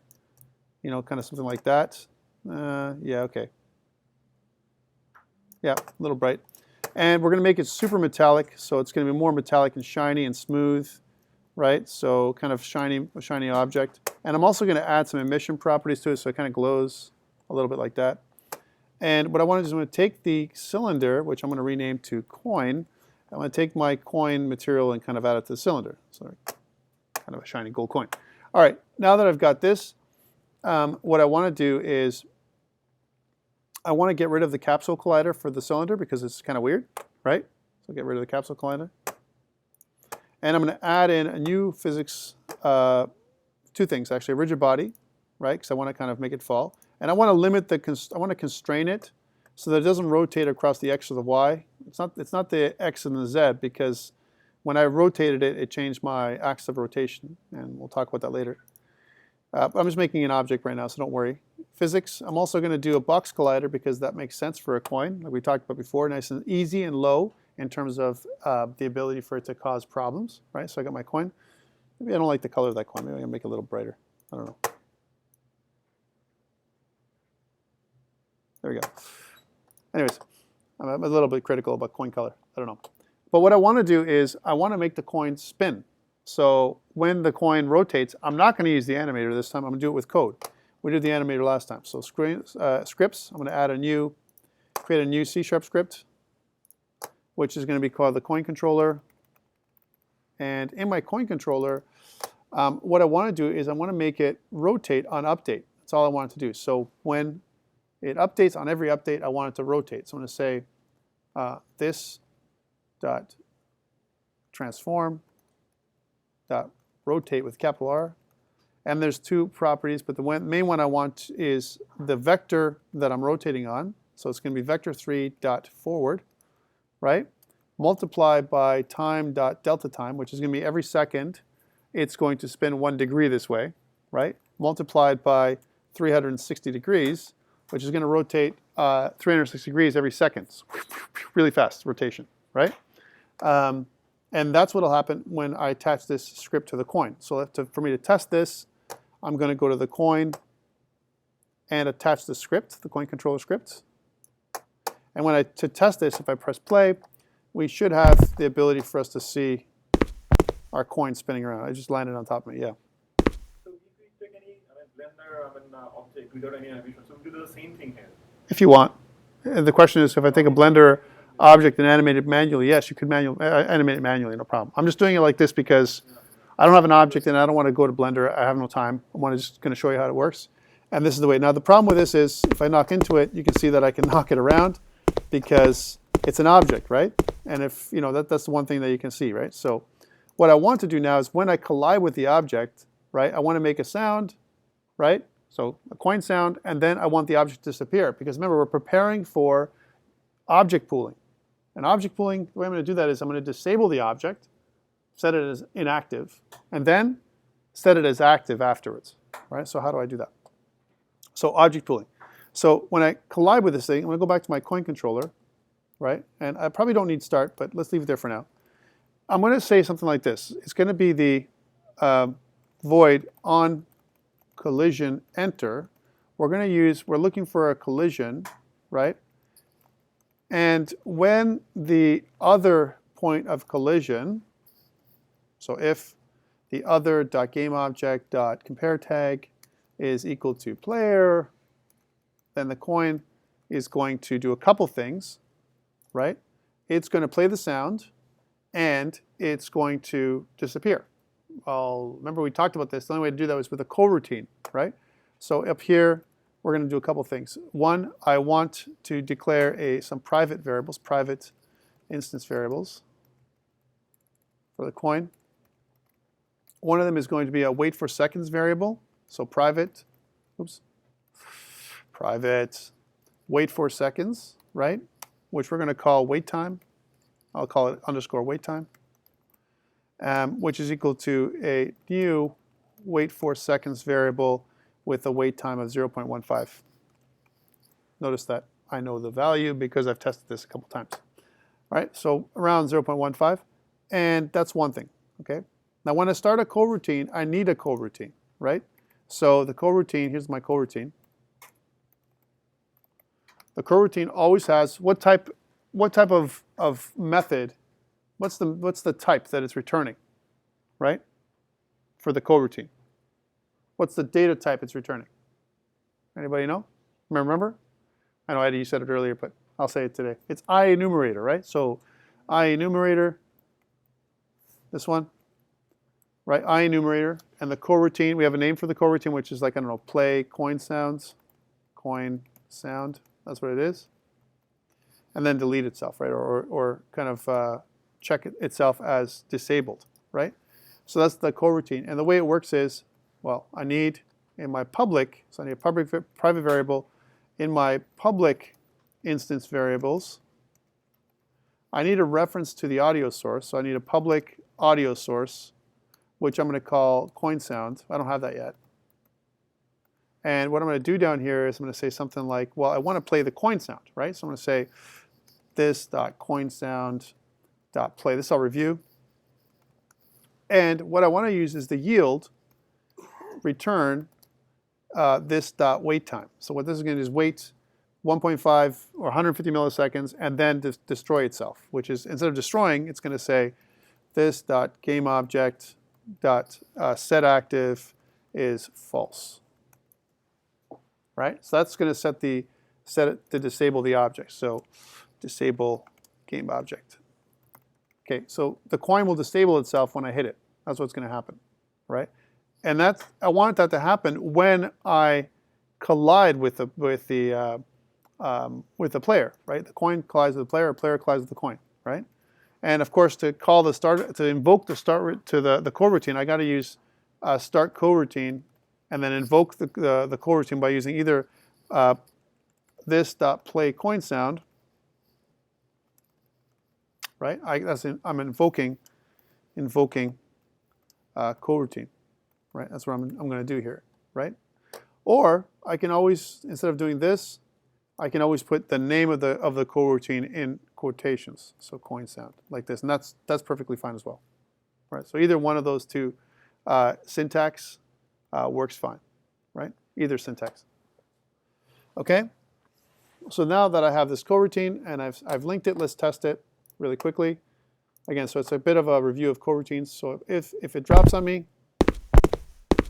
you know, kind of something like that. Yeah, okay. Yeah, a little bright. And we're going to make it super metallic, so it's going to be more metallic and shiny and smooth, right? So kind of a shiny object. And I'm also going to add some emission properties to it, so it kind of glows a little bit like that. And what I want to do is I'm going to take the cylinder, which I'm going to rename to coin. I'm going to take my coin material and kind of add it to the cylinder. So kind of a shiny gold coin. All right, now that I've got this, what I want to do is I want to get rid of the capsule collider for the cylinder because it's kind of weird, right? So get rid of the capsule collider. And I'm going to add in a new physics, two things actually, a rigid body, right? Because I want to kind of make it fall. And I want to limit I want to constrain it so that it doesn't rotate across the X or the Y. It's not the X and the Z, because when I rotated it, it changed my axis of rotation, and we'll talk about that later. But I'm just making an object right now, so don't worry. Physics, I'm also going to do a box collider because that makes sense for a coin, like we talked about before, nice and easy and low in terms of the ability for it to cause problems, right? So I got my coin. Maybe I don't like the color of that coin. Maybe I'm going to make it a little brighter. I don't know. There we go. Anyways, I'm a little bit critical about coin color. I don't know. But what I want to do is I want to make the coin spin. So when the coin rotates, I'm not going to use the animator this time. I'm going to do it with code. We did the animator last time. So scripts, I'm going to add create a new C# script, which is going to be called the coin controller. And in my coin controller, what I want to do is I want to make it rotate on update. That's all I want it to do. So when it updates, on every update, I want it to rotate. So I'm going to say this dot transform dot rotate with capital R. And there's two properties, but the main one I want is the vector that I'm rotating on. So it's going to be vector3 dot forward, right? Multiplied by time dot delta time, which is going to be every second it's going to spin 1 degree this way, right? Multiplied by 360 degrees, which is going to rotate 360 degrees every second. Really fast rotation, right? And that's what will happen when I attach this script to the coin. So for me to test this, I'm going to go to the coin and attach the script, the coin controller script. And to test this, if I press play, we should have the ability for us to see our coin spinning around. I just landed on top of it, yeah. So if we take any Blender object without any animation, so we do the same thing here. If you want. And the question is, if I take a Blender object and animate it manually, yes, you could animate it manually, no problem. I'm just doing it like this because I don't have an object and I don't want to go to Blender. I have no time. I'm just going to show you how it works. And this is the way. Now the problem with this is if I knock into it, you can see that I can knock it around because it's an object, right? And if, you know, that's the one thing that you can see, right? So what I want to do now is when I collide with the object, right, I want to make a sound, right? So a coin sound, and then I want the object to disappear because remember, we're preparing for object pooling. And object pooling, the way I'm going to do that is I'm going to disable the object, set it as inactive, and then set it as active afterwards, right? So how do I do that? So object pooling. So when I collide with this thing, I'm going to go back to my coin controller, right? And I probably don't need start, but let's leave it there for now. I'm going to say something like this. It's going to be the void on collision enter. We're looking for a collision, right? And when the other point of collision, so if the other dot game object dot compare tag is equal to player, then the coin is going to do a couple things, right? It's going to play the sound and it's going to disappear. Well, remember we talked about this. The only way to do that was with a coroutine, right? So up here, we're going to do a couple things. One, I want to declare some private variables, private instance variables for the coin. One of them is going to be a wait for seconds variable. So private wait for seconds, right? Which we're going to call wait time. I'll call it underscore wait time, which is equal to a new wait for seconds variable with a wait time of 0.15. Notice that I know the value because I've tested this a couple times. All right, so around 0.15, and that's one thing, okay? Now when I start a coroutine, I need a coroutine, right? So the coroutine, here's my coroutine. The coroutine always has what type of method, what's the type that it's returning, right? For the coroutine. What's the data type it's returning? Anybody know? Remember? I know, Eddie, you said it earlier, but I'll say it today. It's IEnumerator, right? So IEnumerator, this one, right? IEnumerator, and the coroutine, we have a name for the coroutine, which is like, I don't know, play coin sounds, coin sound, that's what it is. And then delete itself, right? Or kind of check itself as disabled, right? So that's the coroutine. And the way it works is, well, I need in my public, so I need a private variable. In my public instance variables, I need a reference to the audio source. So I need a public audio source, which I'm going to call coin sound. I don't have that yet. And what I'm going to do down here is I'm going to say something like, well, I want to play the coin sound, right? So I'm going to say this.coinsound.play. This I'll review. And what I want to use is the yield return this.wait time. So what this is going to do is wait 1.5 or 150 milliseconds and then destroy itself, which is, instead of destroying, it's going to say this.gameObject.setActive is false. Right? So that's going to set it to disable the object. So disable game object. Okay, so the coin will disable itself when I hit it. That's what's going to happen, right? And I want that to happen when I collide with the player, right? The coin collides with the player, or player collides with the coin, right? And of course, to call the start, to invoke the start to the coroutine, I got to use start coroutine, and then invoke the coroutine by using either this dot play coin sound, right? I'm invoking coroutine, right? That's what I'm going to do here, right? Or I can always, instead of doing this, I can always put the name of the coroutine in quotations, so coin sound like this, and that's perfectly fine as well, right? So either one of those two syntax works fine, right? Either syntax. Okay. So now that I have this coroutine and I've linked it, let's test it really quickly. Again, so it's a bit of a review of coroutines. So if it drops on me,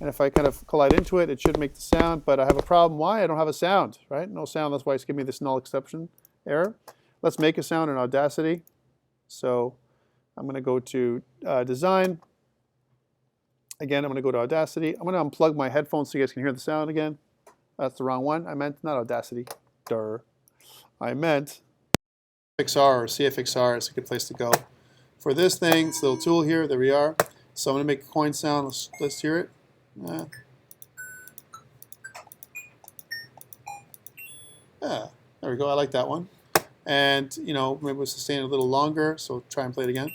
and if I kind of collide into it, it should make the sound, but I have a problem. Why? I don't have a sound, right? No sound, that's why it's giving me this null exception error. Let's make a sound in Audacity. So I'm going to go to Design. Again, I'm going to go to Audacity. I'm going to unplug my headphones so you guys can hear the sound again. That's the wrong one. I meant not Audacity. Durr. I meant CFXR or CFXR is a good place to go. For this thing, it's a little tool here. There we are. So I'm going to make a coin sound. Let's hear it. Yeah, there we go. I like that one. And, you know, maybe we'll sustain it a little longer. So try and play it again.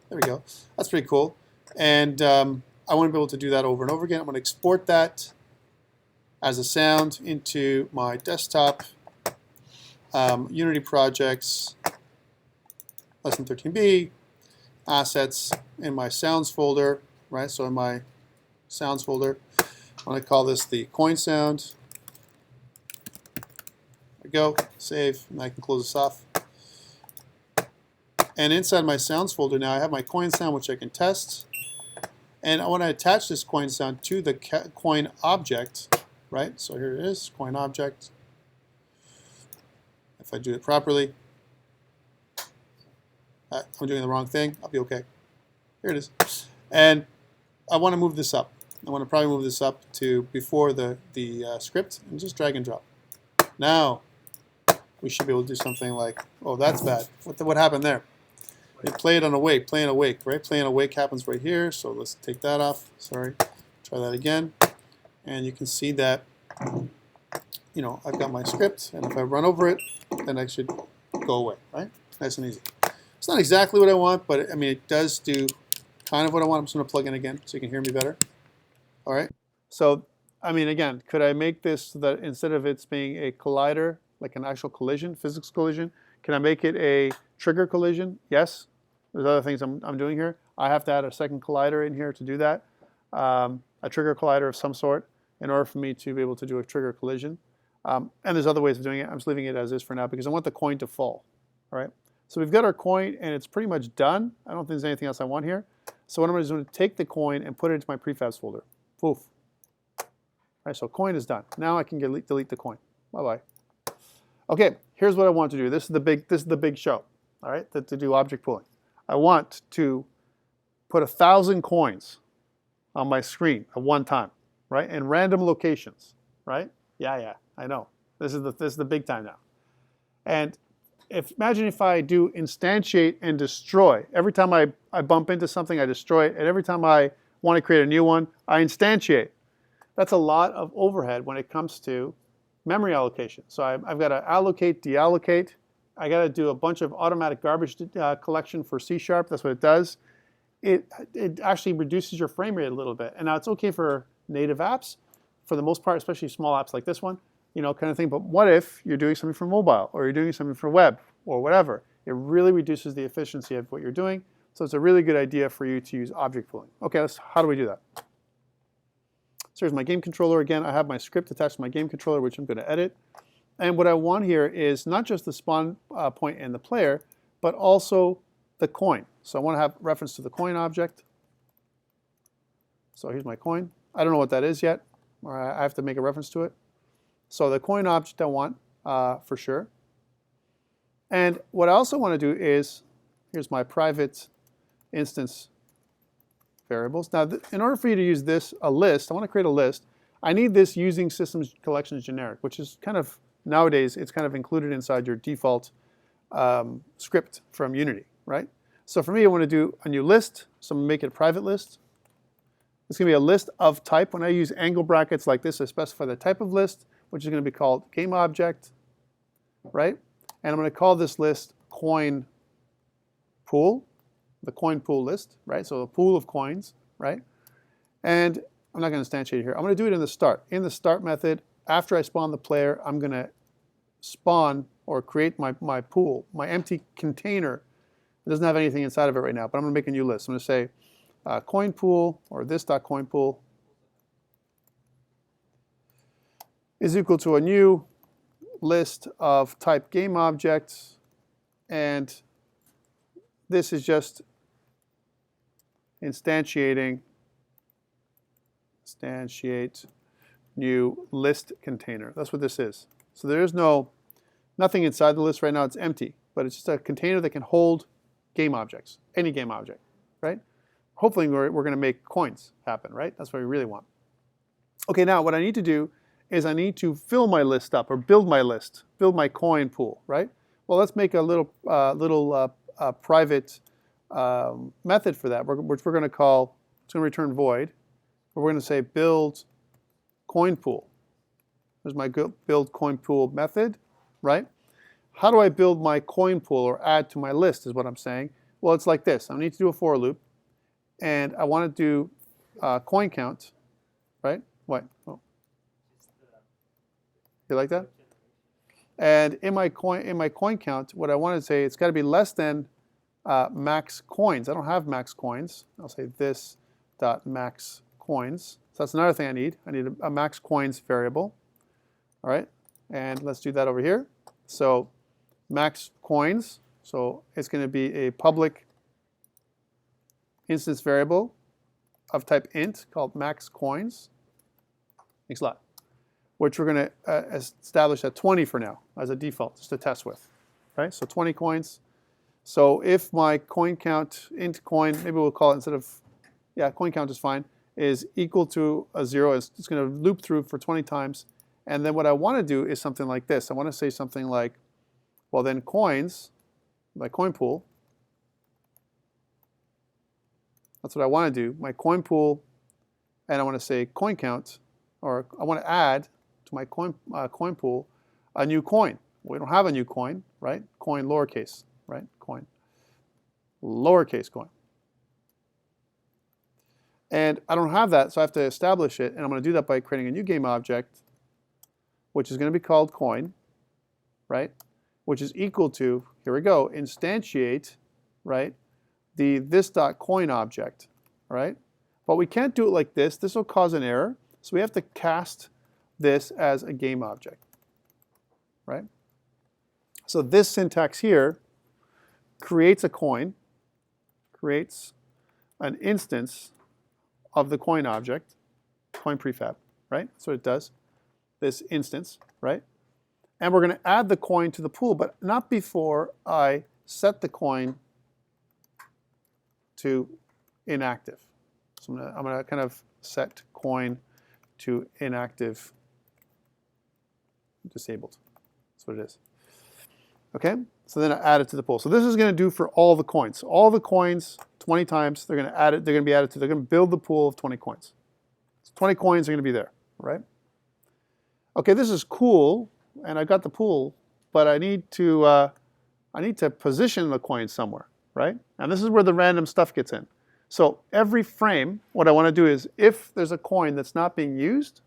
There we go. That's pretty cool. And I want to be able to do that over and over again. I'm going to export that as a sound into my desktop. Unity projects, lesson 13b, assets in my sounds folder, right? So in my sounds folder, I'm going to call this the coin sound. There we go, save, and I can close this off. And inside my sounds folder now I have my coin sound, which I can test. And I want to attach this coin sound to the coin object, right? So here it is, coin object. If I do it properly, I'm doing the wrong thing, I'll be okay. Here it is. And I want to move this up. I want to probably move this up to before the script and just drag and drop. Now, we should be able to do something like, oh, that's bad. What happened there? It played on awake, playing awake, right? Playing awake happens right here, so let's take that off. Sorry. Try that again. And you can see that, you know, I've got my script, and if I run over it, then I should go away, right? Nice and easy. It's not exactly what I want, but I mean, it does do kind of what I want. I'm just going to plug in again so you can hear me better. All right. So, I mean, again, could I make this so that instead of it being a collider, like an actual collision, physics collision, can I make it a trigger collision? Yes. There's other things I'm doing here. I have to add a second collider in here to do that, a trigger collider of some sort, in order for me to be able to do a trigger collision. And there's other ways of doing it. I'm just leaving it as is for now because I want the coin to fall. All right. So we've got our coin and it's pretty much done. I don't think there's anything else I want here. So what I'm going to do is take the coin and put it into my prefabs folder. Poof. All right, so coin is done. Now I can delete the coin. Bye-bye. Okay, here's what I want to do. This is the big show. All right, to do object pooling. I want to put 1,000 coins on my screen at one time, right? In random locations, right? Yeah, I know. This is the big time now. And imagine if I do instantiate and destroy. Every time I bump into something, I destroy it. And every time I want to create a new one, I instantiate. That's a lot of overhead when it comes to memory allocation. So I've got to allocate, deallocate. I got to do a bunch of automatic garbage collection for C#. That's what it does. It actually reduces your frame rate a little bit. And now it's okay for native apps, for the most part, especially small apps like this one, you know, kind of thing. But what if you're doing something for mobile or you're doing something for web or whatever? It really reduces the efficiency of what you're doing. So it's a really good idea for you to use object pooling. Okay, how do we do that? So here's my game controller. Again, I have my script attached to my game controller, which I'm going to edit. And what I want here is not just the spawn point and the player, but also the coin. So I want to have reference to the coin object. So here's my coin. I don't know what that is yet, or I have to make a reference to it. So the coin object I want for sure. And what I also want to do is, here's my private instance variables. Now, in order for you to use this, a list, I want to create a list. I need this using systems collections generic, which is kind of, nowadays, it's kind of included inside your default script from Unity, right? So for me, I want to do a new list, so I'm going to make it a private list. It's going to be a list of type. When I use angle brackets like this, I specify the type of list, which is going to be called game object, right? And I'm going to call this list coin pool, the coin pool list, right? So a pool of coins, right? And I'm not going to instantiate here. I'm going to do it in the start. In the start method, after I spawn the player, I'm going to spawn or create my pool, my empty container. It doesn't have anything inside of it right now, but I'm going to make a new list. I'm going to say coin pool, or this.coin pool is equal to a new list of type game objects, and this is just instantiate new list container. That's what this is. So there is nothing inside the list right now. It's empty, but it's just a container that can hold game objects, any game object, right? Hopefully we're going to make coins happen, right? That's what we really want. Okay, now what I need to do is I need to fill my list up, or build my list, build my coin pool, right? Well, let's make a little private method for that, which we're going to call, it's going to return void, but we're going to say build coin pool. There's my build coin pool method, right? How do I build my coin pool or add to my list is what I'm saying. Well, it's like this. I need to do a for loop, and I want to do coin count, right? What? Oh. You like that? And in my coin count, what I want to say, it's got to be less than max coins. I don't have max coins. I'll say this dot max coins. So that's another thing I need. I need a max coins variable. All right, and let's do that over here. So max coins. So it's going to be a public instance variable of type int called max coins. Thanks a lot. Which we're going to establish at 20 for now as a default, just to test with. Right? So 20 coins. So if my coin count, int coin, maybe we'll call it instead of, yeah, coin count is fine, is equal to a 0, it's going to loop through for 20 times. And then what I want to do is something like this. I want to say something like, well then coins, my coin pool, that's what I want to do, my coin pool, and I want to say coin count, or I want to add to my coin pool a new coin. We don't have a new coin, right? Coin lowercase, right? Coin, lowercase coin. And I don't have that, so I have to establish it, and I'm going to do that by creating a new game object, which is going to be called coin, right? Which is equal to, here we go, instantiate, right? The this.coin object, right? But we can't do it like this. This will cause an error. So we have to cast this as a game object, right? So this syntax here creates a coin, creates an instance of the coin object, coin prefab, right? That's what it does, this instance, right? And we're going to add the coin to the pool, but not before I set the coin to inactive. So I'm going to kind of set coin to inactive disabled. That's what it is. Okay, so then I add it to the pool. So this is going to do for all the coins. So all the coins, 20 times, they're going to add it. They're going to be added to. They're going to build the pool of 20 coins. So 20 coins are going to be there, right? Okay, this is cool, and I got the pool, but I need to position the coin somewhere, right? And this is where the random stuff gets in. So every frame, what I want to do is, if there's a coin that's not being used,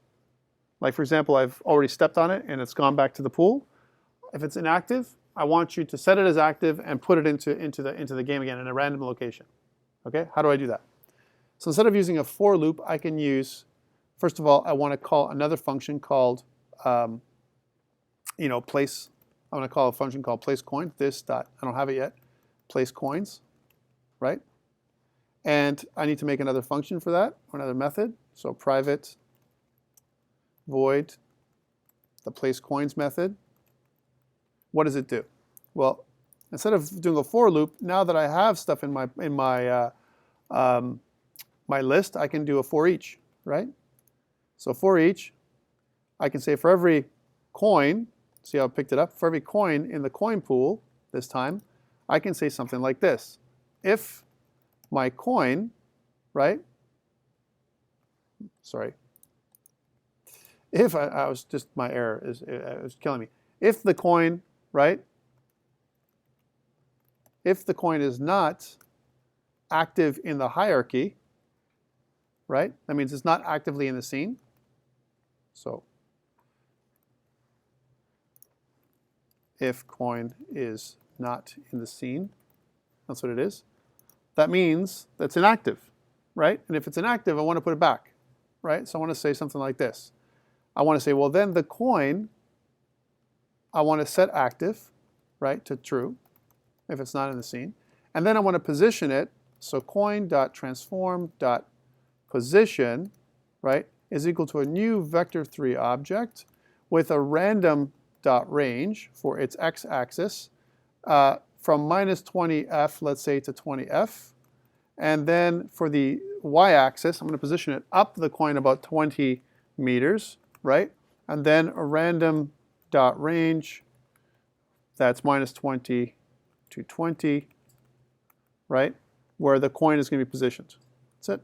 like for example, I've already stepped on it and it's gone back to the pool. If it's inactive, I want you to set it as active and put it into the game again in a random location. Okay, how do I do that? So instead of using a for loop, I can use, first of all, I want to call another function called, place. I'm going to call a function called place coin. This dot, I don't have it yet. Place coins, right? And I need to make another function for that, or another method. So private void the place coins method. What does it do? Well, instead of doing a for loop, now that I have stuff in my list, I can do a for each, right? So for each, I can say for every coin, see how I picked it up? For every coin in the coin pool this time, I can say something like this. If my coin, right? Sorry. If I was just, my error is it was killing me. If the coin, right? If the coin is not active in the hierarchy, right? That means it's not actively in the scene. So if coin is not in the scene, that's what it is. That means that's inactive, right? And if it's inactive, I want to put it back, right? So I want to say something like this. I want to say, well, then the coin, I want to set active, right, to true, if it's not in the scene. And then I want to position it. So coin.transform.position, right, is equal to a new vector3 object with a random.range for its x-axis from minus 20f, let's say, to 20f. And then for the y-axis, I'm going to position it up the coin about 20 meters, right? And then a random.range that's minus 20 to 20, right? Where the coin is going to be positioned. That's it.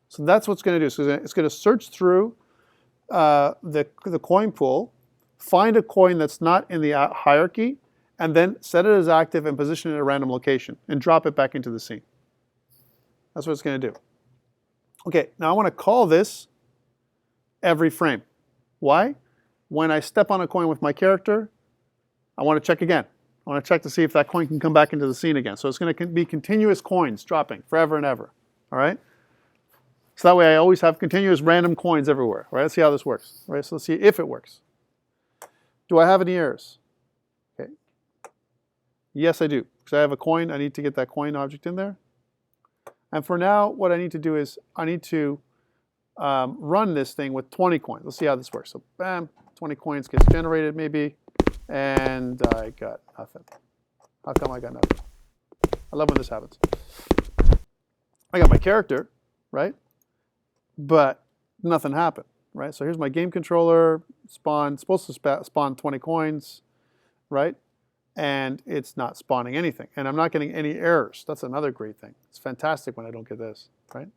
So that's what's going to do. So it's going to search through the coin pool, find a coin that's not in the hierarchy, and then set it as active and position it at a random location and drop it back into the scene. That's what it's going to do. Okay, now I want to call this every frame. Why? When I step on a coin with my character, I want to check again. I want to check to see if that coin can come back into the scene again. So it's going to be continuous coins dropping forever and ever. All right? So that way I always have continuous random coins everywhere. All right? Let's see how this works. All right? So let's see if it works. Do I have any errors? Okay. Yes, I do. Because I have a coin. I need to get that coin object in there. And for now, what I need to do is I need to run this thing with 20 coins. Let's see how this works. So bam, 20 coins gets generated maybe. And I got nothing. How come I got nothing? I love when this happens. I got my character, right? But nothing happened, right? So here's my game controller, supposed to spawn 20 coins, right? And it's not spawning anything. And I'm not getting any errors. That's another great thing. It's fantastic when I don't get this, right?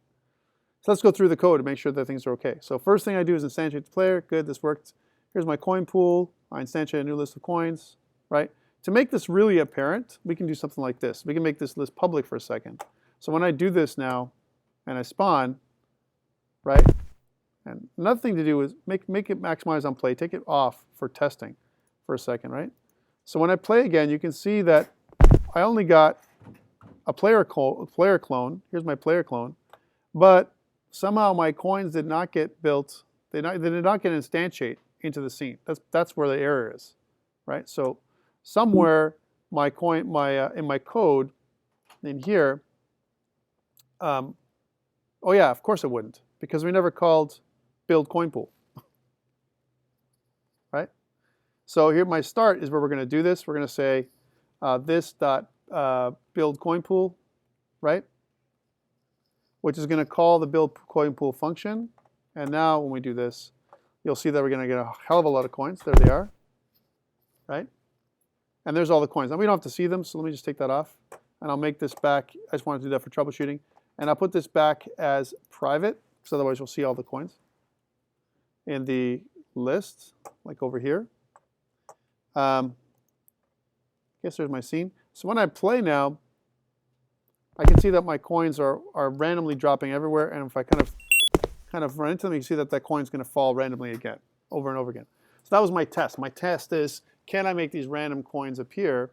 So let's go through the code to make sure that things are okay. So first thing I do is instantiate the player. Good, this worked. Here's my coin pool. I instantiate a new list of coins, right? To make this really apparent, we can do something like this. We can make this list public for a second. So when I do this now, and I spawn, right? And another thing to do is make it maximize on play. Take it off for testing for a second, right? So when I play again, you can see that I only got a player clone. Here's my player clone. But somehow my coins did not get built. They did not get instantiate into the scene. That's where the error is, right? So somewhere my coin, in my code in here, oh yeah, of course it wouldn't, because we never called build coin pool, right? So here my start is where we're going to do this. We're going to say this dot build coin pool, right? Which is going to call the build coin pool function. And now when we do this, you'll see that we're going to get a hell of a lot of coins. There they are, right? And there's all the coins. Now we don't have to see them, so let me just take that off. And I'll make this back. I just want to do that for troubleshooting. And I'll put this back as private, because otherwise you'll see all the coins in the list, like over here. Guess there's my scene. So when I play now, I can see that my coins are randomly dropping everywhere. And if I kind of run into them, you can see that coin's going to fall randomly again, over and over again. So that was my test. My test is, can I make these random coins appear?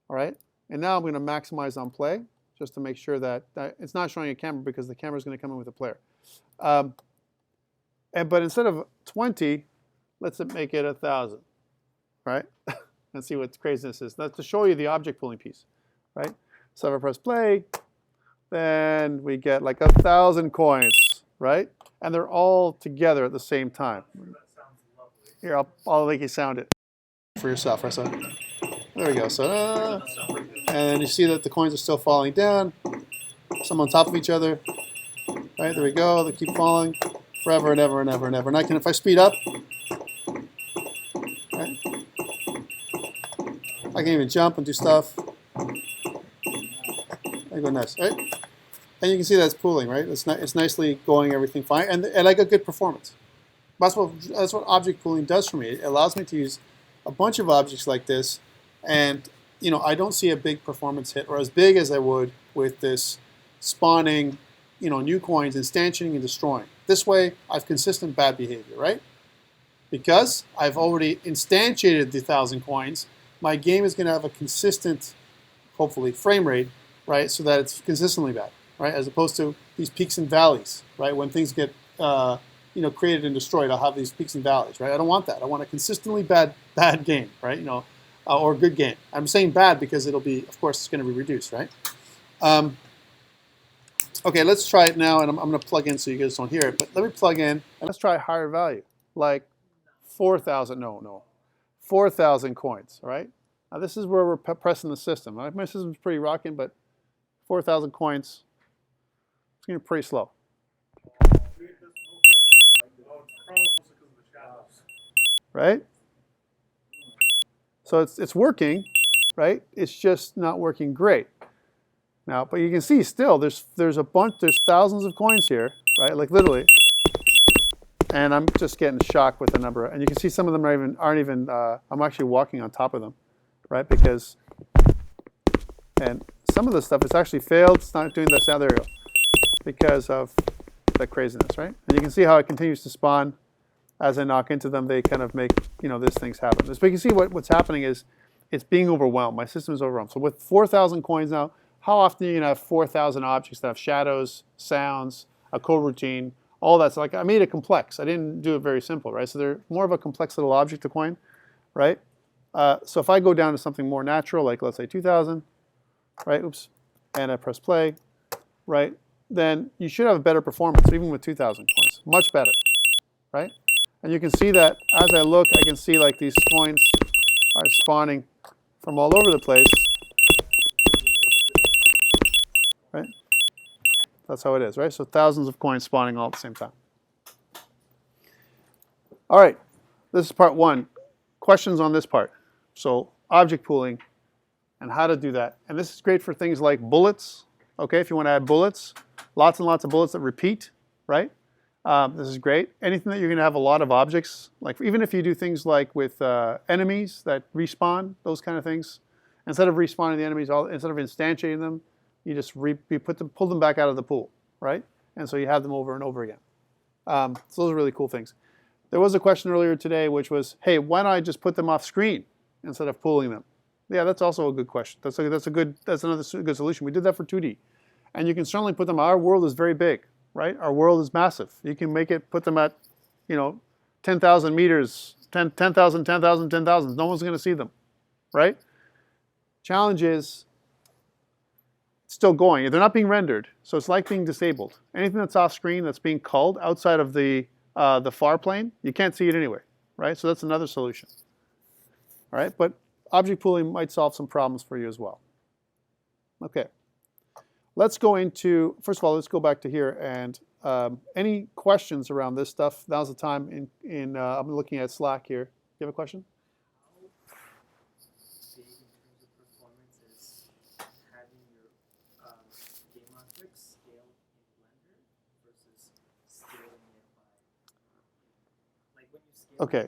All right. And now I'm going to maximize on play, just to make sure that it's not showing a camera, because the camera is going to come in with a player. But instead of 20, let's make it 1,000, right? Let's see what craziness is. That's to show you the object pooling piece, right? So if I press play, then we get like 1,000 coins, right? And they're all together at the same time. That sounds lovely. Here, I'll make you sound it for yourself. Right? So, there we go. So, and you see that the coins are still falling down. Some on top of each other. Right, there we go. They keep falling forever and ever and ever and ever. And I can, if I speed up, right? I can even jump and do stuff. I go nuts, right? And you can see that's pooling, right? It's nicely going, everything fine, and I got good performance. That's what object pooling does for me. It allows me to use a bunch of objects like this, and I don't see a big performance hit, or as big as I would with this spawning, new coins, instantiating and destroying. This way, I've consistent bad behavior, right? Because I've already instantiated the 1,000 coins, my game is going to have a consistent, hopefully, frame rate, right? So that it's consistently bad, right? As opposed to these peaks and valleys, right? When things get created and destroyed, I'll have these peaks and valleys, right? I don't want that. I want a consistently bad game, right? Or good game. I'm saying bad because it'll be, of course, it's going to be reduced, right? Okay, let's try it now, and I'm going to plug in so you guys don't hear it. But let me plug in, and let's try a higher value, like 4,000. No, 4,000 coins. All right. Now this is where we're pressing the system. My system's pretty rocking, but 4,000 coins. It's going to be pretty slow. Right? So it's working, right? It's just not working great. Now, but you can see still there's thousands of coins here, right? Like literally. And I'm just getting shocked with the number. And you can see some of them aren't even I'm actually walking on top of them, right? And some of the stuff it's actually failed. It's not doing this. Now there you go. Because of the craziness, right? And you can see how it continues to spawn. As I knock into them, they kind of make, these things happen. But you can see what's happening is it's being overwhelmed. My system is overwhelmed. So with 4,000 coins now, how often are you going to have 4,000 objects that have shadows, sounds, a coroutine, all that? So like I made it complex. I didn't do it very simple, right? So they're more of a complex little object to coin, right? So if I go down to something more natural, like let's say 2,000, right? Oops. And I press play, right? Then you should have a better performance, even with 2,000 coins. Much better, right? And you can see that as I look, I can see like these coins are spawning from all over the place, right? That's how it is, right? So thousands of coins spawning all at the same time. All right, this is part one. Questions on this part. So object pooling and how to do that. And this is great for things like bullets, okay? If you want to add bullets, lots and lots of bullets that repeat, right? This is great. Anything that you're going to have a lot of objects, like even if you do things like with enemies that respawn, those kind of things, instead of respawning the enemies, instead of instantiating them, you just pull them back out of the pool, right? And so you have them over and over again. So those are really cool things. There was a question earlier today, which was, hey, why don't I just put them off screen instead of pooling them? Yeah, that's also a good question. That's another good solution. We did that for 2D, and you can certainly put them. Our world is very big. Right? Our world is massive. You can put them at, 10,000 meters, 10,000, 10,000, 10,000. No one's going to see them, right? Challenge is still going. They're not being rendered, so it's like being disabled. Anything that's off screen that's being culled outside of the far plane, you can't see it anyway, right? So that's another solution, all right? But object pooling might solve some problems for you as well. Okay. Let's go into, first of all, let's go back to here and any questions around this stuff? Now's the time. I'm looking at Slack here. Do you have a question? How big in terms of performance is having your game objects scaled in Blender versus scaling it by, like when you scale? Okay,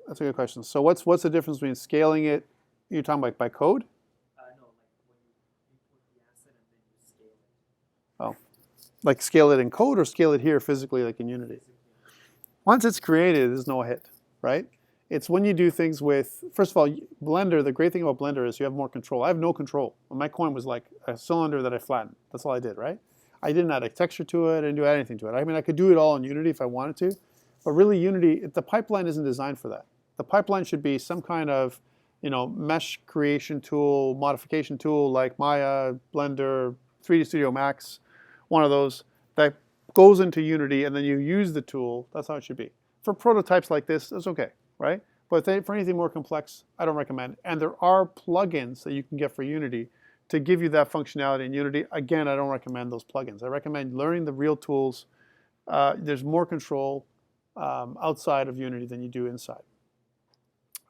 that's a good question. So what's the difference between scaling it? You're talking about by code? No, like when you import the asset and then you scale it. Oh, like scale it in code or scale it here physically like in Unity? Once it's created, there's no hit, right? It's when you do things with, first of all, Blender, the great thing about Blender is you have more control. I have no control. My coin was like a cylinder that I flattened. That's all I did, right? I didn't add a texture to it. I didn't do anything to it. I mean, I could do it all in Unity if I wanted to, but really Unity, the pipeline isn't designed for that. The pipeline should be some kind of, mesh creation tool, modification tool like Maya, Blender, 3D Studio Max, one of those that goes into Unity and then you use the tool. That's how it should be. For prototypes like this, it's okay, right? But for anything more complex, I don't recommend. And there are plugins that you can get for Unity to give you that functionality in Unity. Again, I don't recommend those plugins. I recommend learning the real tools. There's more control. outside of Unity than you do inside.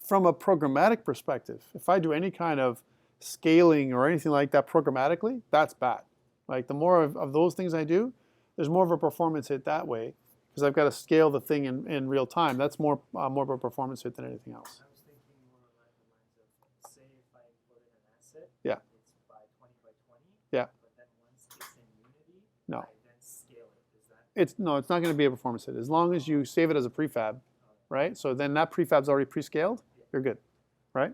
From a programmatic perspective, if I do any kind of scaling or anything like that programmatically, that's bad. Like the more of those things I do, there's more of a performance hit that way because I've got to scale the thing in real time. That's more of a performance hit than anything else. I was thinking more along the lines of, say, if I put in an asset, Yeah. it's by 20 by 20. Yeah. But then once it's in Unity, No. I then scale it. Is that? No, it's not going to be a performance hit as long as you save it as a prefab, right? So then that prefab's already pre-scaled. You're good, right?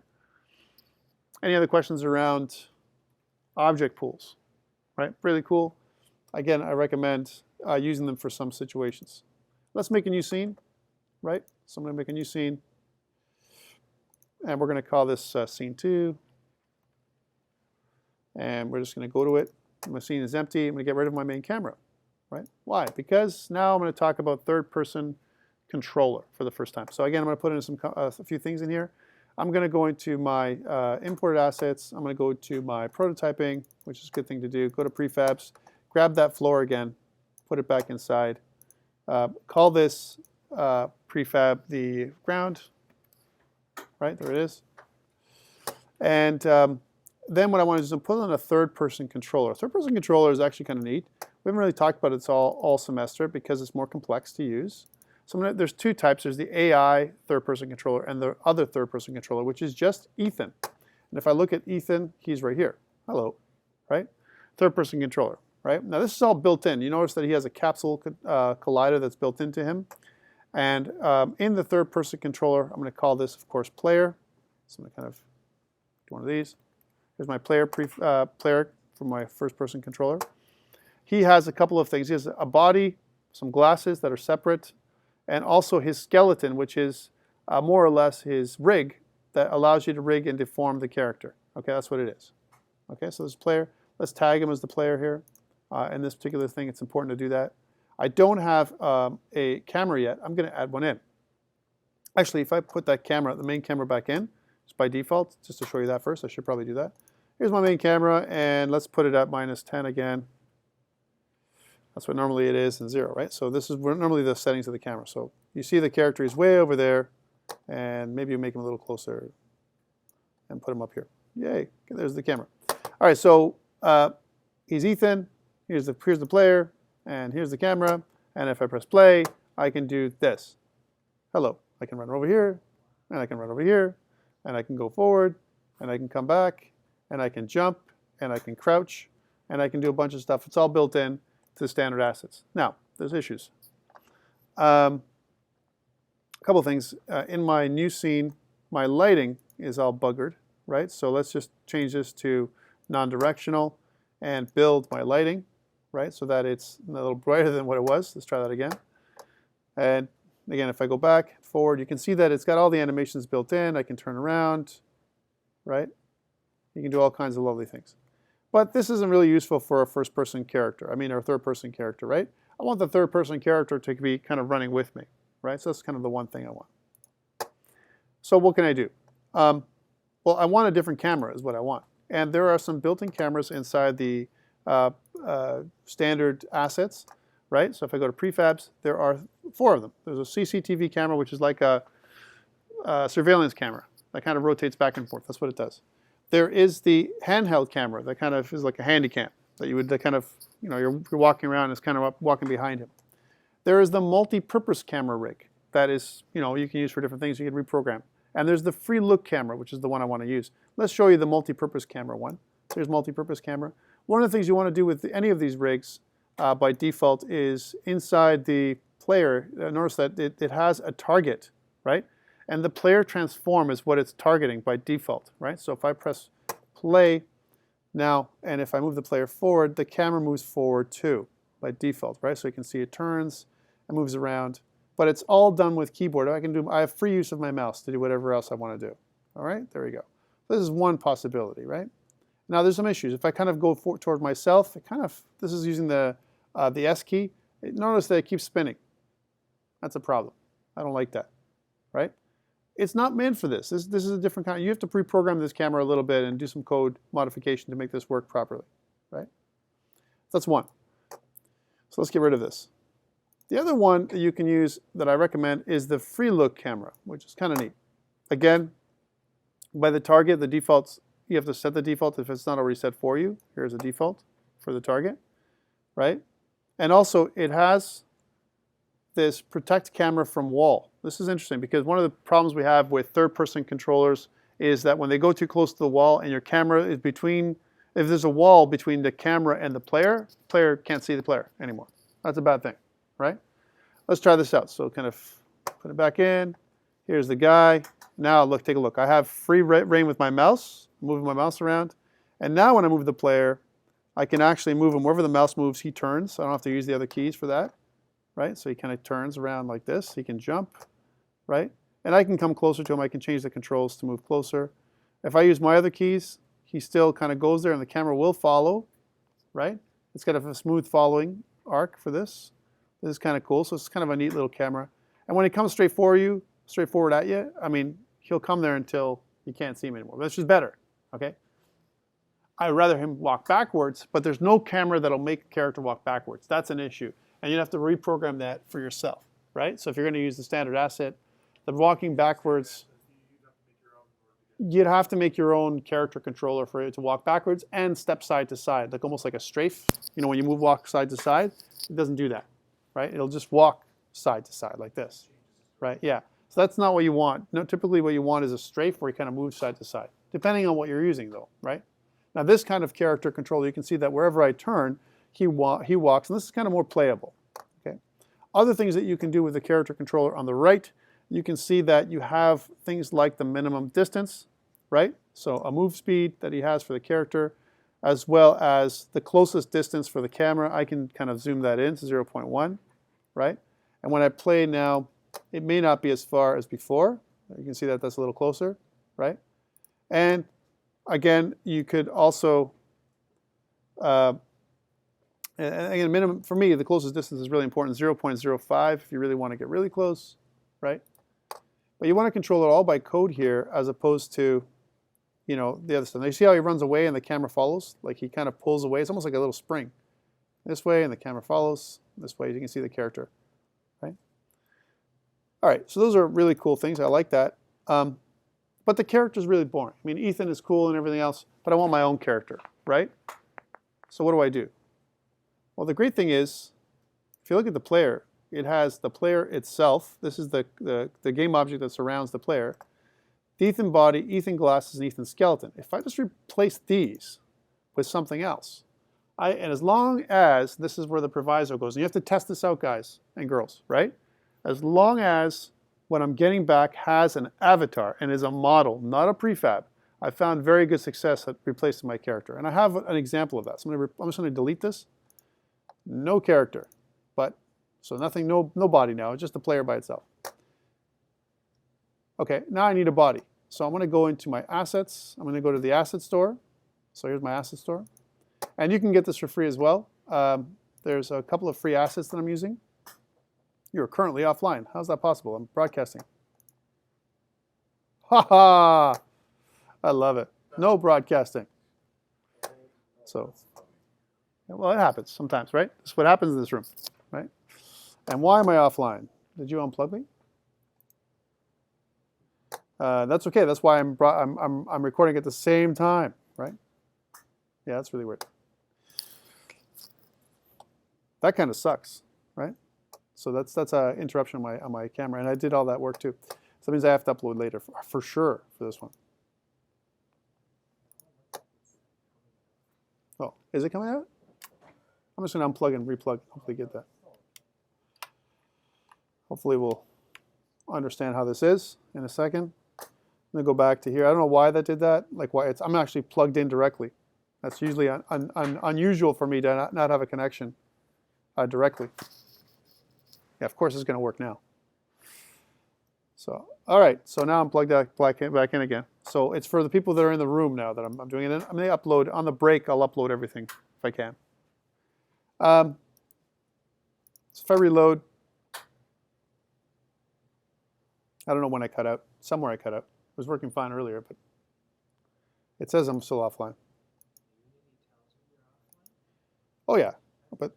Any other questions around object pools, right? Really cool. Again, I recommend using them for some situations. Let's make a new scene, right? So I'm going to make a new scene, and we're going to call this scene 2, and we're just going to go to it. My scene is empty. I'm going to get rid of my main camera, right? Why? Because now I'm going to talk about third-person controller for the first time. So again, I'm going to put in a few things in here. I'm going to go into my imported assets. I'm going to go to my prototyping, which is a good thing to do. Go to prefabs, grab that floor again, put it back inside. Call this prefab the ground, right? There it is. And then what I want to do is put in a third-person controller. A third-person controller is actually kind of neat. We haven't really talked about it all semester because it's more complex to use. So there's two types. There's the AI third-person controller and the other third-person controller, which is just Ethan. And if I look at Ethan, he's right here. Hello, right? Third-person controller, right? Now this is all built in. You notice that he has a capsule collider that's built into him. And in the third-person controller, I'm going to call this, of course, player. So I'm going to kind of do one of these. Here's my player for my first-person controller. He has a couple of things. He has a body, some glasses that are separate, and also his skeleton, which is more or less his rig that allows you to rig and deform the character. Okay, that's what it is. Okay, so this player, let's tag him as the player here. In this particular thing, it's important to do that. I don't have a camera yet. I'm going to add one in. Actually, if I put that camera, the main camera back in, just by default, just to show you that first, I should probably do that. Here's my main camera, and let's put it at -10 again. That's what normally it is, and 0, right? So this is normally the settings of the camera. So you see the character is way over there, and maybe you make him a little closer and put him up here. Yay, there's the camera. All right, so he's Ethan. Here's the player, and here's the camera. And if I press play, I can do this. Hello. I can run over here, and I can run over here, and I can go forward, and I can come back, and I can jump, and I can crouch, and I can do a bunch of stuff. It's all built in to the standard assets. Now, there's issues. A couple of things. In my new scene, my lighting is all buggered, right? So let's just change this to non-directional and build my lighting, right? So that it's a little brighter than what it was. Let's try that again. And again, if I go back, forward, you can see that it's got all the animations built in. I can turn around, right? You can do all kinds of lovely things. But this isn't really useful for a first-person character. I mean, or a third-person character, right? I want the third-person character to be kind of running with me, right? So that's kind of the one thing I want. So what can I do? Well, I want a different camera is what I want. And there are some built-in cameras inside the standard assets, right? So if I go to prefabs, there are 4 of them. There's a CCTV camera, which is like a surveillance camera that kind of rotates back and forth. That's what it does. There is the handheld camera that kind of is like a handy cam that you would kind of, you know, you're walking around and it's kind of walking behind him. There is the multi-purpose camera rig that is, you know, you can use for different things. You can reprogram. And there's the free look camera, which is the one I want to use. Let's show you the multi-purpose camera one. So here's multi-purpose camera. One of the things you want to do with any of these rigs by default is inside the player, notice that it has a target, right? And the player transform is what it's targeting by default, right? So if I press play now, and if I move the player forward, the camera moves forward too by default, right? So you can see it turns and moves around. But it's all done with keyboard. I have free use of my mouse to do whatever else I want to do. All right, there we go. This is one possibility, right? Now there's some issues. If I kind of go toward myself, this is using the S key. Notice that it keeps spinning. That's a problem. I don't like that, right? It's not meant for this. This is a different kind. You have to pre-program this camera a little bit and do some code modification to make this work properly, right? That's one. So let's get rid of this. The other one that you can use that I recommend is the free look camera, which is kind of neat. Again, by the target, the defaults, you have to set the default if it's not already set for you. Here's a default for the target, right? And also it has this protect camera from wall. This is interesting because one of the problems we have with third-person controllers is that when they go too close to the wall and your camera is between, if there's a wall between the camera and the player can't see the player anymore. That's a bad thing, right? Let's try this out. So kind of put it back in. Here's the guy. Now look, take a look. I have free reign with my mouse, moving my mouse around. And now when I move the player, I can actually move him wherever the mouse moves, he turns. I don't have to use the other keys for that, right? So he kind of turns around like this. He can jump, right? And I can come closer to him. I can change the controls to move closer. If I use my other keys, he still kind of goes there and the camera will follow, right? It's got a smooth following arc for this. This is kind of cool. So it's kind of a neat little camera. And when he comes straight forward at you, I mean, he'll come there until you can't see him anymore. That's just better, okay? I'd rather him walk backwards, but there's no camera that'll make a character walk backwards. That's an issue. And you'd have to reprogram that for yourself, right? So if you're going to use the standard asset, the walking backwards, you'd have to make your own character controller for it to walk backwards and step side to side, like almost like a strafe. You know, when you walk side to side, it doesn't do that, right? It'll just walk side to side like this, right? Yeah. So that's not what you want. No, typically what you want is a strafe where you kind of move side to side, depending on what you're using though, right? Now this kind of character controller, you can see that wherever I turn, he walks, and this is kind of more playable, okay? Other things that you can do with the character controller on the right, you can see that you have things like the minimum distance, right? So a move speed that he has for the character, as well as the closest distance for the camera. I can kind of zoom that in to 0.1, right? And when I play now, it may not be as far as before. You can see that that's a little closer, right? And again, you could also, and again, minimum, for me, the closest distance is really important, 0.05 if you really want to get really close, right? But you want to control it all by code here as opposed to, you know, the other stuff. Now you see how he runs away and the camera follows? Like he kind of pulls away. It's almost like a little spring. This way and the camera follows. This way you can see the character, right? All right, so those are really cool things. I like that. But the character's really boring. I mean, Ethan is cool and everything else, but I want my own character, right? So what do I do? Well, the great thing is, if you look at the player, it has the player itself. This is the game object that surrounds the player. The Ethan body, Ethan glasses, and Ethan skeleton. If I just replace these with something else, and as long as, this is where the proviso goes, and you have to test this out, guys and girls, right? As long as what I'm getting back has an avatar and is a model, not a prefab, I found very good success at replacing my character. And I have an example of that. So I'm just going to delete this. No character, but so nothing, no body now, just the player by itself. Okay, now I need a body. So I'm going to go into my assets. I'm going to go to the asset store. So here's my asset store. And you can get this for free as well. There's a couple of free assets that I'm using. You're currently offline. How's that possible? I'm broadcasting. Ha ha! I love it. No broadcasting. So, well, it happens sometimes, right? That's what happens in this room, right? And why am I offline? Did you unplug me? That's okay. That's why I'm recording at the same time, right? Yeah, that's really weird. That kind of sucks, right? So that's an interruption on my camera, and I did all that work too. So that means I have to upload later for sure for this one. Oh, is it coming out? I'm just going to unplug and replug. Hopefully get that. Hopefully we'll understand how this is in a second. I'm going to go back to here. I don't know why that did that. Like why I'm actually plugged in directly. That's usually unusual for me to not have a connection directly. Yeah, of course it's going to work now. So, all right. So now I'm plugged back in again. So it's for the people that are in the room now that I'm doing it. I'm going to upload on the break. I'll upload everything if I can. So if I reload, I don't know when I cut out. Somewhere I cut out. It was working fine earlier, but it says I'm still offline. Oh yeah, but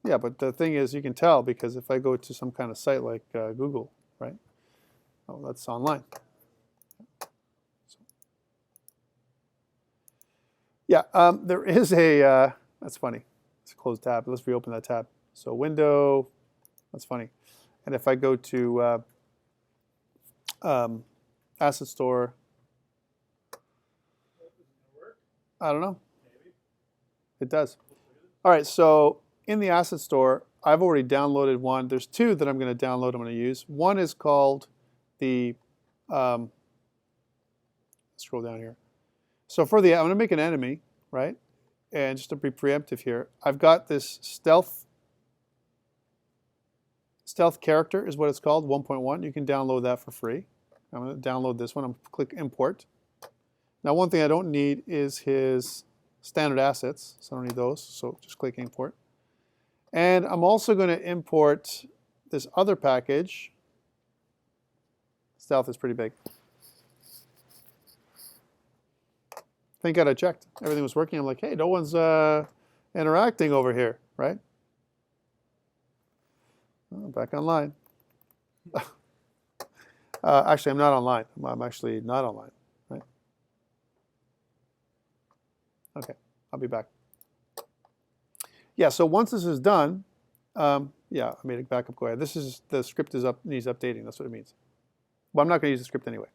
Yeah, but the thing is, you can tell because if I go to some kind of site like Google, right? Oh, that's online. Yeah, there is a, that's funny. It's a closed tab. Let's reopen that tab. So window, that's funny. And if I go to asset store, I don't know. Maybe. It does. All right, so in the asset store, I've already downloaded one. There's two that I'm going to download, I'm going to use. One is called the, scroll down here. So for the, I'm going to make an enemy, right? And just to be preemptive here, I've got this stealth character is what it's called, 1.1. You can download that for free. I'm going to download this one. I'm going to click import. Now one thing I don't need is his standard assets, so I don't need those, so just click import. And I'm also going to import this other package. Stealth is pretty big. Thank God I checked. Everything was working. I'm like, hey, no one's interacting over here, right? Oh, back online. Actually, I'm not online. I'm actually not online, right? Okay, I'll be back. Yeah, so once this is done, yeah, I made a backup. Go ahead. This is, the script is up, needs updating. That's what it means. Well, I'm not going to use the script anyway.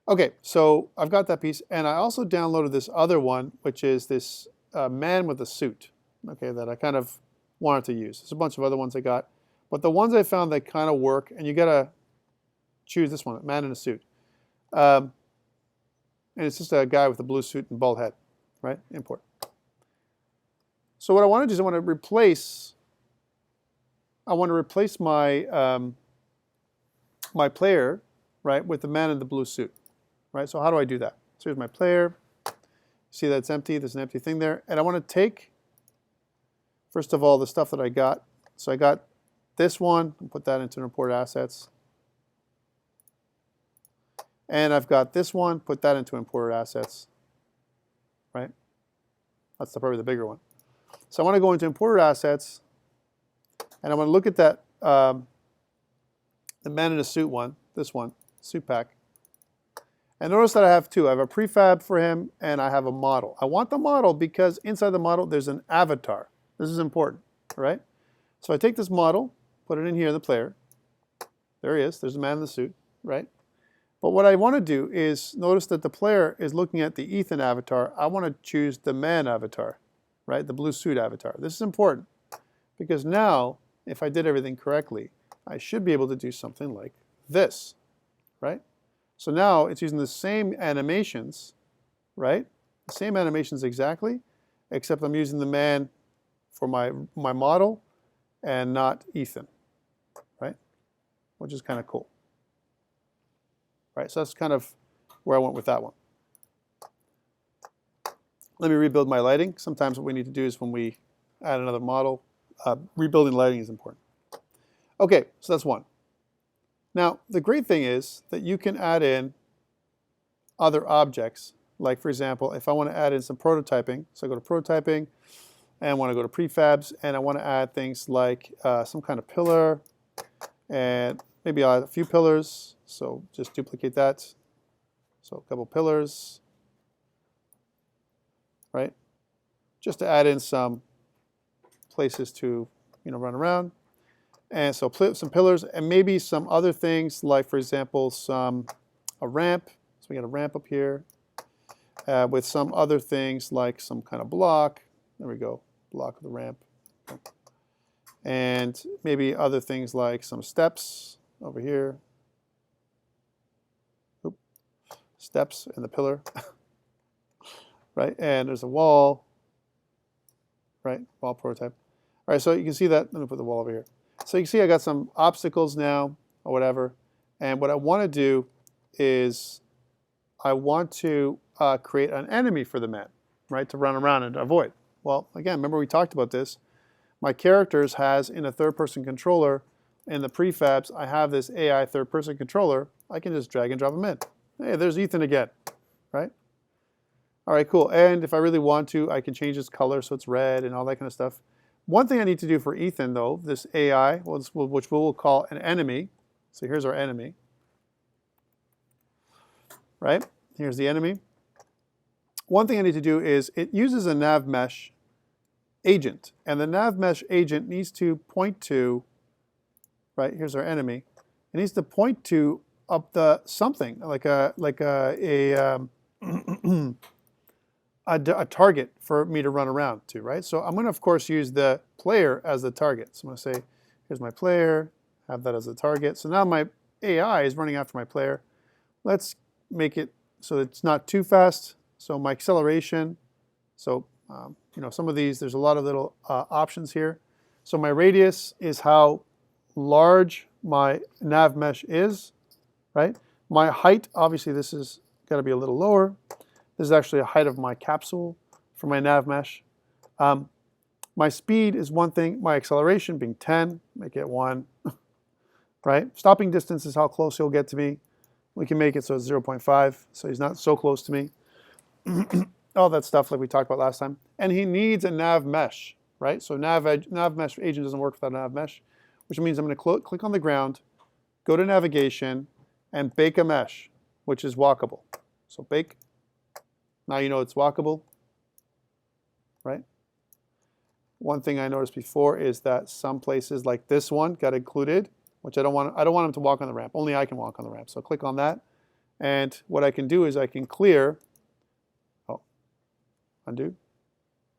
Okay, so I've got that piece, and I also downloaded this other one, which is this man with a suit, okay, that I kind of wanted to use. There's a bunch of other ones I got, but the ones I found that kind of work, and you got to choose this one, man in a suit. And it's just a guy with a blue suit and bald head, right? Import. So what I want to do is I want to replace my my player, right, with the man in the blue suit, right? So how do I do that? So here's my player. See that's empty. There's an empty thing there, and I want to take, first of all, the stuff that I got. So I got this one and put that into import assets, and I've got this one. Put that into imported assets, right? That's probably the bigger one. So I want to go into imported assets, and I want to look at that, the man in a suit one, this one, suit pack. And notice that I have two. I have a prefab for him, and I have a model. I want the model because inside the model there's an avatar. This is important, right? So I take this model, put it in here in the player. There he is. There's a man in the suit, right? But what I want to do is notice that the player is looking at the Ethan avatar. I want to choose the man avatar, right? The blue suit avatar. This is important because now, if I did everything correctly, I should be able to do something like this, right? So now it's using the same animations, right? The same animations exactly, except I'm using the man for my model and not Ethan, right? Which is kind of cool. Right, so that's kind of where I went with that one. Let me rebuild my lighting. Sometimes what we need to do is when we add another model, rebuilding lighting is important. Okay, so that's one. Now, the great thing is that you can add in other objects. Like, for example, if I want to add in some prototyping, so I go to prototyping, and I want to go to prefabs, and I want to add things like some kind of pillar, and maybe I'll add a few pillars. So just duplicate that. So a couple pillars, right? Just to add in some places to, run around. And so some pillars and maybe some other things like, for example, a ramp. So we got a ramp up here with some other things like some kind of block. There we go, block of the ramp. And maybe other things like some steps over here. Steps in the pillar, right? And there's a wall, right? Wall prototype. All right, so you can see that. Let me put the wall over here. So you can see I got some obstacles now or whatever. And what I want to do is I want to create an enemy for the man, right? To run around and avoid. Well, again, remember we talked about this. My characters has in a third-person controller, in the prefabs, I have this AI third-person controller. I can just drag and drop them in. Hey, there's Ethan again, right? All right, cool. And if I really want to, I can change its color so it's red and all that kind of stuff. One thing I need to do for Ethan, though, this AI, which we will call an enemy. So here's our enemy, right? Here's the enemy. One thing I need to do is it uses a nav mesh agent, and the nav mesh agent needs to point to, right? Here's our enemy. It needs to point to up the something like a target for me to run around to, right? So I'm going to, of course, use the player as the target. So I'm going to say, here's my player, have that as a target. So now my AI is running after my player. Let's make it so it's not too fast. So my acceleration, so you know, some of these, there's a lot of little options here. So my radius is how large my nav mesh is, right? My height, obviously this is got to be a little lower. This is actually a height of my capsule for my nav mesh. My speed is one thing. My acceleration being 10, make it 1, right? Stopping distance is how close he'll get to me. We can make it so it's 0.5, so he's not so close to me. All that stuff like we talked about last time. And he needs a nav mesh, right? So nav mesh agent doesn't work without a nav mesh, which means I'm going to click on the ground, go to navigation, and bake a mesh, which is walkable. So bake. Now you know it's walkable, right? One thing I noticed before is that some places like this one got included, which I don't want him to walk on the ramp. Only I can walk on the ramp. So click on that. And what I can do is I can clear. Oh, undo.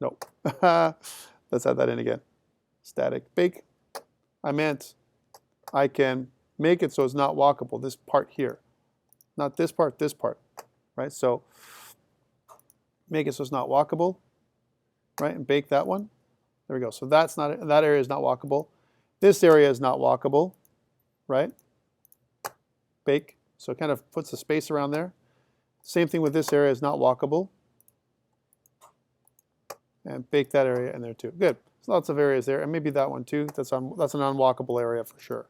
No. Let's add that in again. Static bake. I meant I can make it so it's not walkable, this part here. Not this part, right? So make it so it's not walkable, right? And bake that one. There we go. So that area is not walkable. This area is not walkable, right? Bake. So it kind of puts a space around there. Same thing with this area is not walkable. And bake that area in there too. Good. So lots of areas there, and maybe that one too. That's an unwalkable area for sure,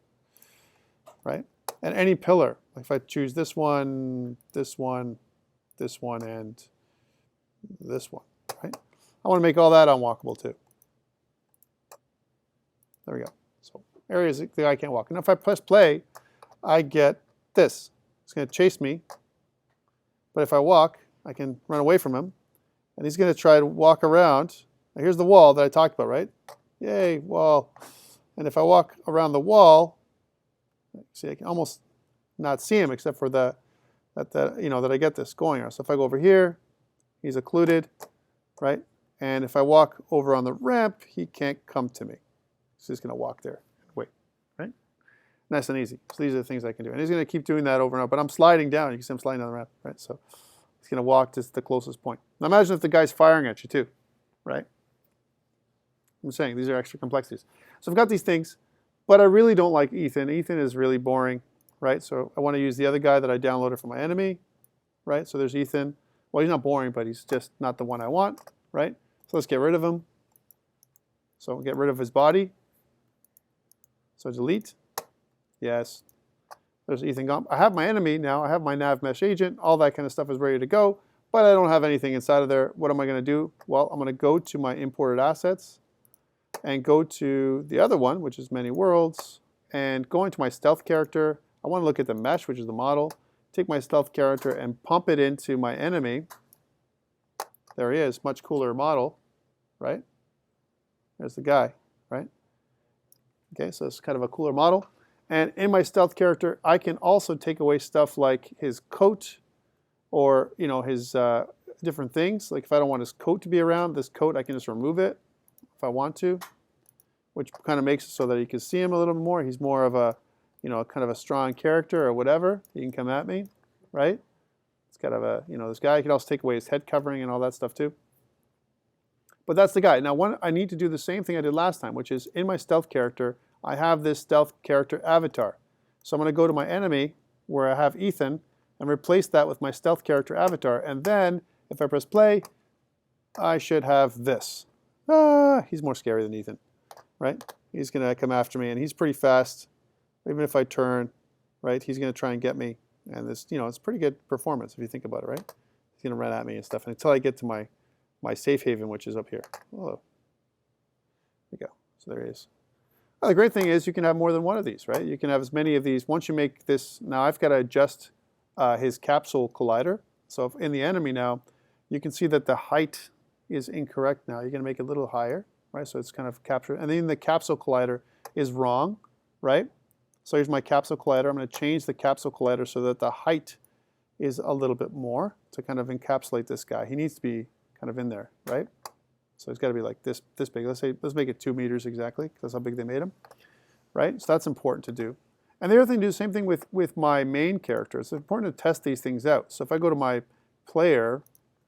right? And any pillar, like if I choose this one, this one, this one, and this one, right? I want to make all that unwalkable too. There we go. So areas that I can't walk. And if I press play, I get this. It's going to chase me, but if I walk, I can run away from him, and he's going to try to walk around. Now here's the wall that I talked about, right? Yay, wall. And if I walk around the wall, see, I can almost not see him except for that I get this going. So if I go over here, he's occluded, right? And if I walk over on the ramp, he can't come to me. So he's going to walk there and wait, right? Nice and easy. So these are the things I can do. And he's going to keep doing that over and over. But I'm sliding down. You can see I'm sliding down the ramp, right? So he's going to walk to the closest point. Now imagine if the guy's firing at you too, right? I'm saying these are extra complexities. So I've got these things, but I really don't like Ethan. Ethan is really boring, right? So I want to use the other guy that I downloaded from my enemy, right? So there's Ethan. Well, he's not boring, but he's just not the one I want, right? So let's get rid of him. So we'll get rid of his body. So delete. Yes. There's Ethan gone. I have my enemy now. I have my nav mesh agent. All that kind of stuff is ready to go, but I don't have anything inside of there. What am I going to do? Well, I'm going to go to my imported assets and go to the other one, which is many worlds, and go into my stealth character. I want to look at the mesh, which is the model. Take my stealth character and pump it into my enemy. There he is, much cooler model, right? There's the guy, right? Okay, so it's kind of a cooler model. And in my stealth character, I can also take away stuff like his coat or his different things. Like if I don't want his coat to be around, this coat, I can just remove it if I want to, which kind of makes it so that you can see him a little bit more. He's more of a, kind of a strong character or whatever. He can come at me, right? It's kind of a, this guy. I can also take away his head covering and all that stuff too. But that's the guy. Now, I need to do the same thing I did last time, which is in my stealth character, I have this stealth character avatar. So I'm going to go to my enemy where I have Ethan and replace that with my stealth character avatar. And then if I press play, I should have this. He's more scary than Ethan, right? He's going to come after me, and he's pretty fast. Even if I turn, right, he's going to try and get me. And this, it's pretty good performance if you think about it, right? He's going to run at me and stuff until I get to my safe haven, which is up here. Whoa. we go. So there he is. Well, the great thing is you can have more than one of these, right? You can have as many of these. Once you make this, now I've got to adjust his capsule collider. So if in the enemy now, you can see that the height is incorrect now. You're going to make it a little higher, right? So it's kind of captured. And then the capsule collider is wrong, right? So here's my capsule collider. I'm going to change the capsule collider so that the height is a little bit more to kind of encapsulate this guy. He needs to be kind of in there, right? So it's got to be like this big. Let's make it 2 meters exactly, because that's how big they made him, right? So that's important to do. And the other thing to do, the same thing with my main character. It's important to test these things out. So if I go to my player,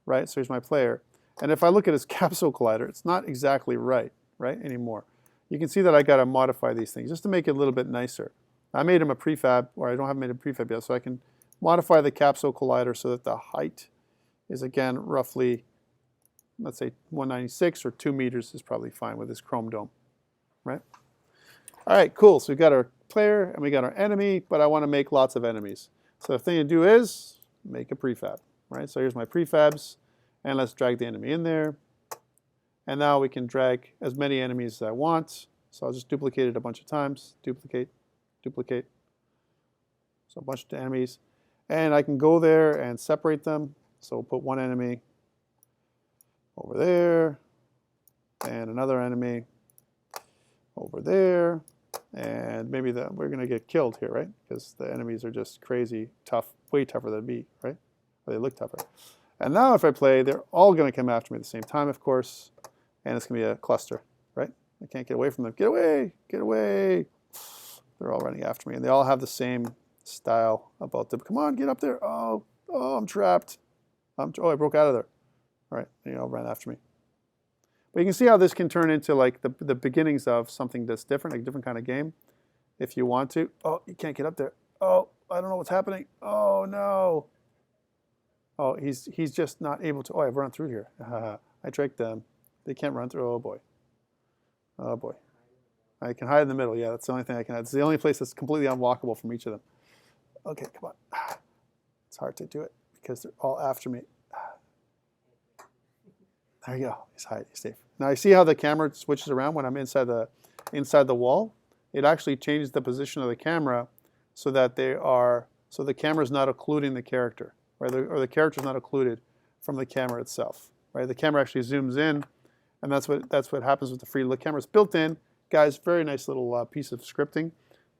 right? So here's my player. And if I look at his capsule collider, it's not exactly right anymore. You can see that I got to modify these things just to make it a little bit nicer. I made him a prefab, or I don't have made a prefab yet, so I can modify the capsule collider so that the height is again roughly, let's say 196 or 2 meters is probably fine with this chrome dome, right? All right, cool. So we've got our player and we got our enemy, but I want to make lots of enemies. So the thing to do is make a prefab, right? So here's my prefabs, and let's drag the enemy in there. And now we can drag as many enemies as I want. So I'll just duplicate it a bunch of times. Duplicate, duplicate. So a bunch of enemies. And I can go there and separate them. So we'll put one enemy over there, and another enemy over there, and maybe we're going to get killed here, right? Because the enemies are just crazy tough, way tougher than me, right? Or they look tougher. And now if I play, they're all going to come after me at the same time, of course, and it's going to be a cluster, right? I can't get away from them. Get away! Get away! They're all running after me, and they all have the same style about them. Come on, get up there! Oh, I'm trapped. Oh, I broke out of there. All right, they all ran after me. But you can see how this can turn into like the beginnings of something that's different, like a different kind of game, if you want to. Oh, you can't get up there. Oh, I don't know what's happening. Oh no. Oh, he's just not able to. Oh, I've run through here. I tricked them. They can't run through. Oh boy. Oh boy. I can hide in the middle. Yeah, that's the only thing I can hide. It's the only place that's completely unwalkable from each of them. Okay, come on. It's hard to do it because they're all after me. There you go. He's hiding. He's safe. Now you see how the camera switches around when I'm inside the wall. It actually changes the position of the camera so that the camera is not occluding the character, right? Or the character is not occluded from the camera itself, right? The camera actually zooms in, and that's what happens with the free look camera. It's built in, guys. Very nice little piece of scripting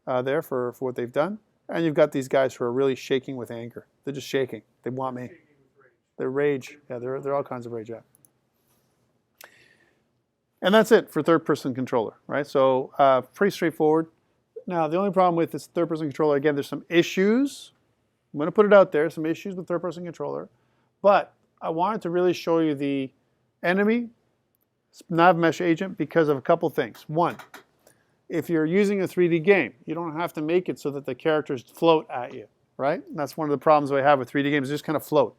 there for what they've done. And you've got these guys who are really shaking with anger. They're just shaking. They want me. They're rage. Yeah, they're all kinds of rage. Yeah. And that's it for third-person controller, right? So pretty straightforward. Now, the only problem with this third-person controller, again, there's some issues. I'm going to put it out there, some issues with third-person controller. But I wanted to really show you the enemy nav mesh agent because of a couple things. One, if you're using a 3D game, you don't have to make it so that the characters float at you, right? And that's one of the problems I have with 3D games. They just kind of float,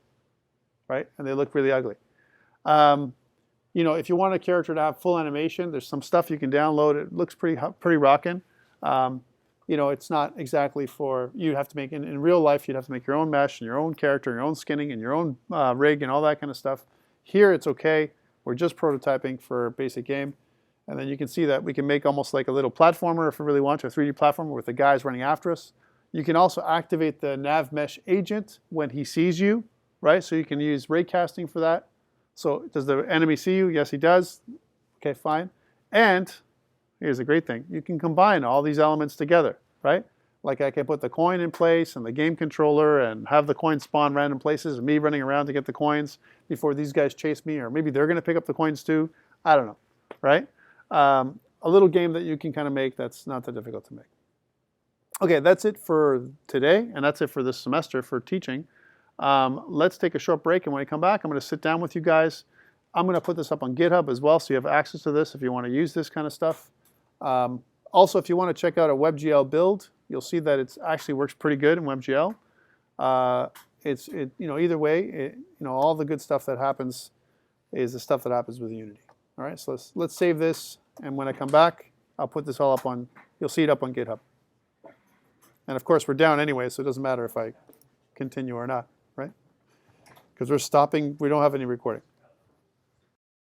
right? And they look really ugly. You know, if you want a character to have full animation, there's some stuff you can download. It looks pretty rockin'. You know, it's not exactly for, you'd have to make, in real life, you'd have to make your own mesh and your own character, your own skinning and your own rig and all that kind of stuff. Here, it's okay. We're just prototyping for a basic game. And then you can see that we can make almost like a little platformer if we really want to, a 3D platformer with the guys running after us. You can also activate the nav mesh agent when he sees you, right? So you can use ray casting for that. So does the enemy see you? Yes, he does. Okay, fine. And here's the great thing. You can combine all these elements together, right? Like I can put the coin in place and the game controller and have the coins spawn random places and me running around to get the coins before these guys chase me, or maybe they're going to pick up the coins too. I don't know, right? A little game that you can kind of make that's not that difficult to make. Okay, that's it for today, and that's it for this semester for teaching. Let's take a short break, and when I come back, I'm going to sit down with you guys. I'm going to put this up on GitHub as well, so you have access to this if you want to use this kind of stuff. Also, if you want to check out a WebGL build, you'll see that it actually works pretty good in WebGL. You know, either way, you know, all the good stuff that happens is the stuff that happens with Unity. All right, so let's save this, and when I come back, I'll put this all up on. You'll see it up on GitHub. And of course, we're down anyway, so it doesn't matter if I continue or not, right? Because we're stopping. We don't have any recording.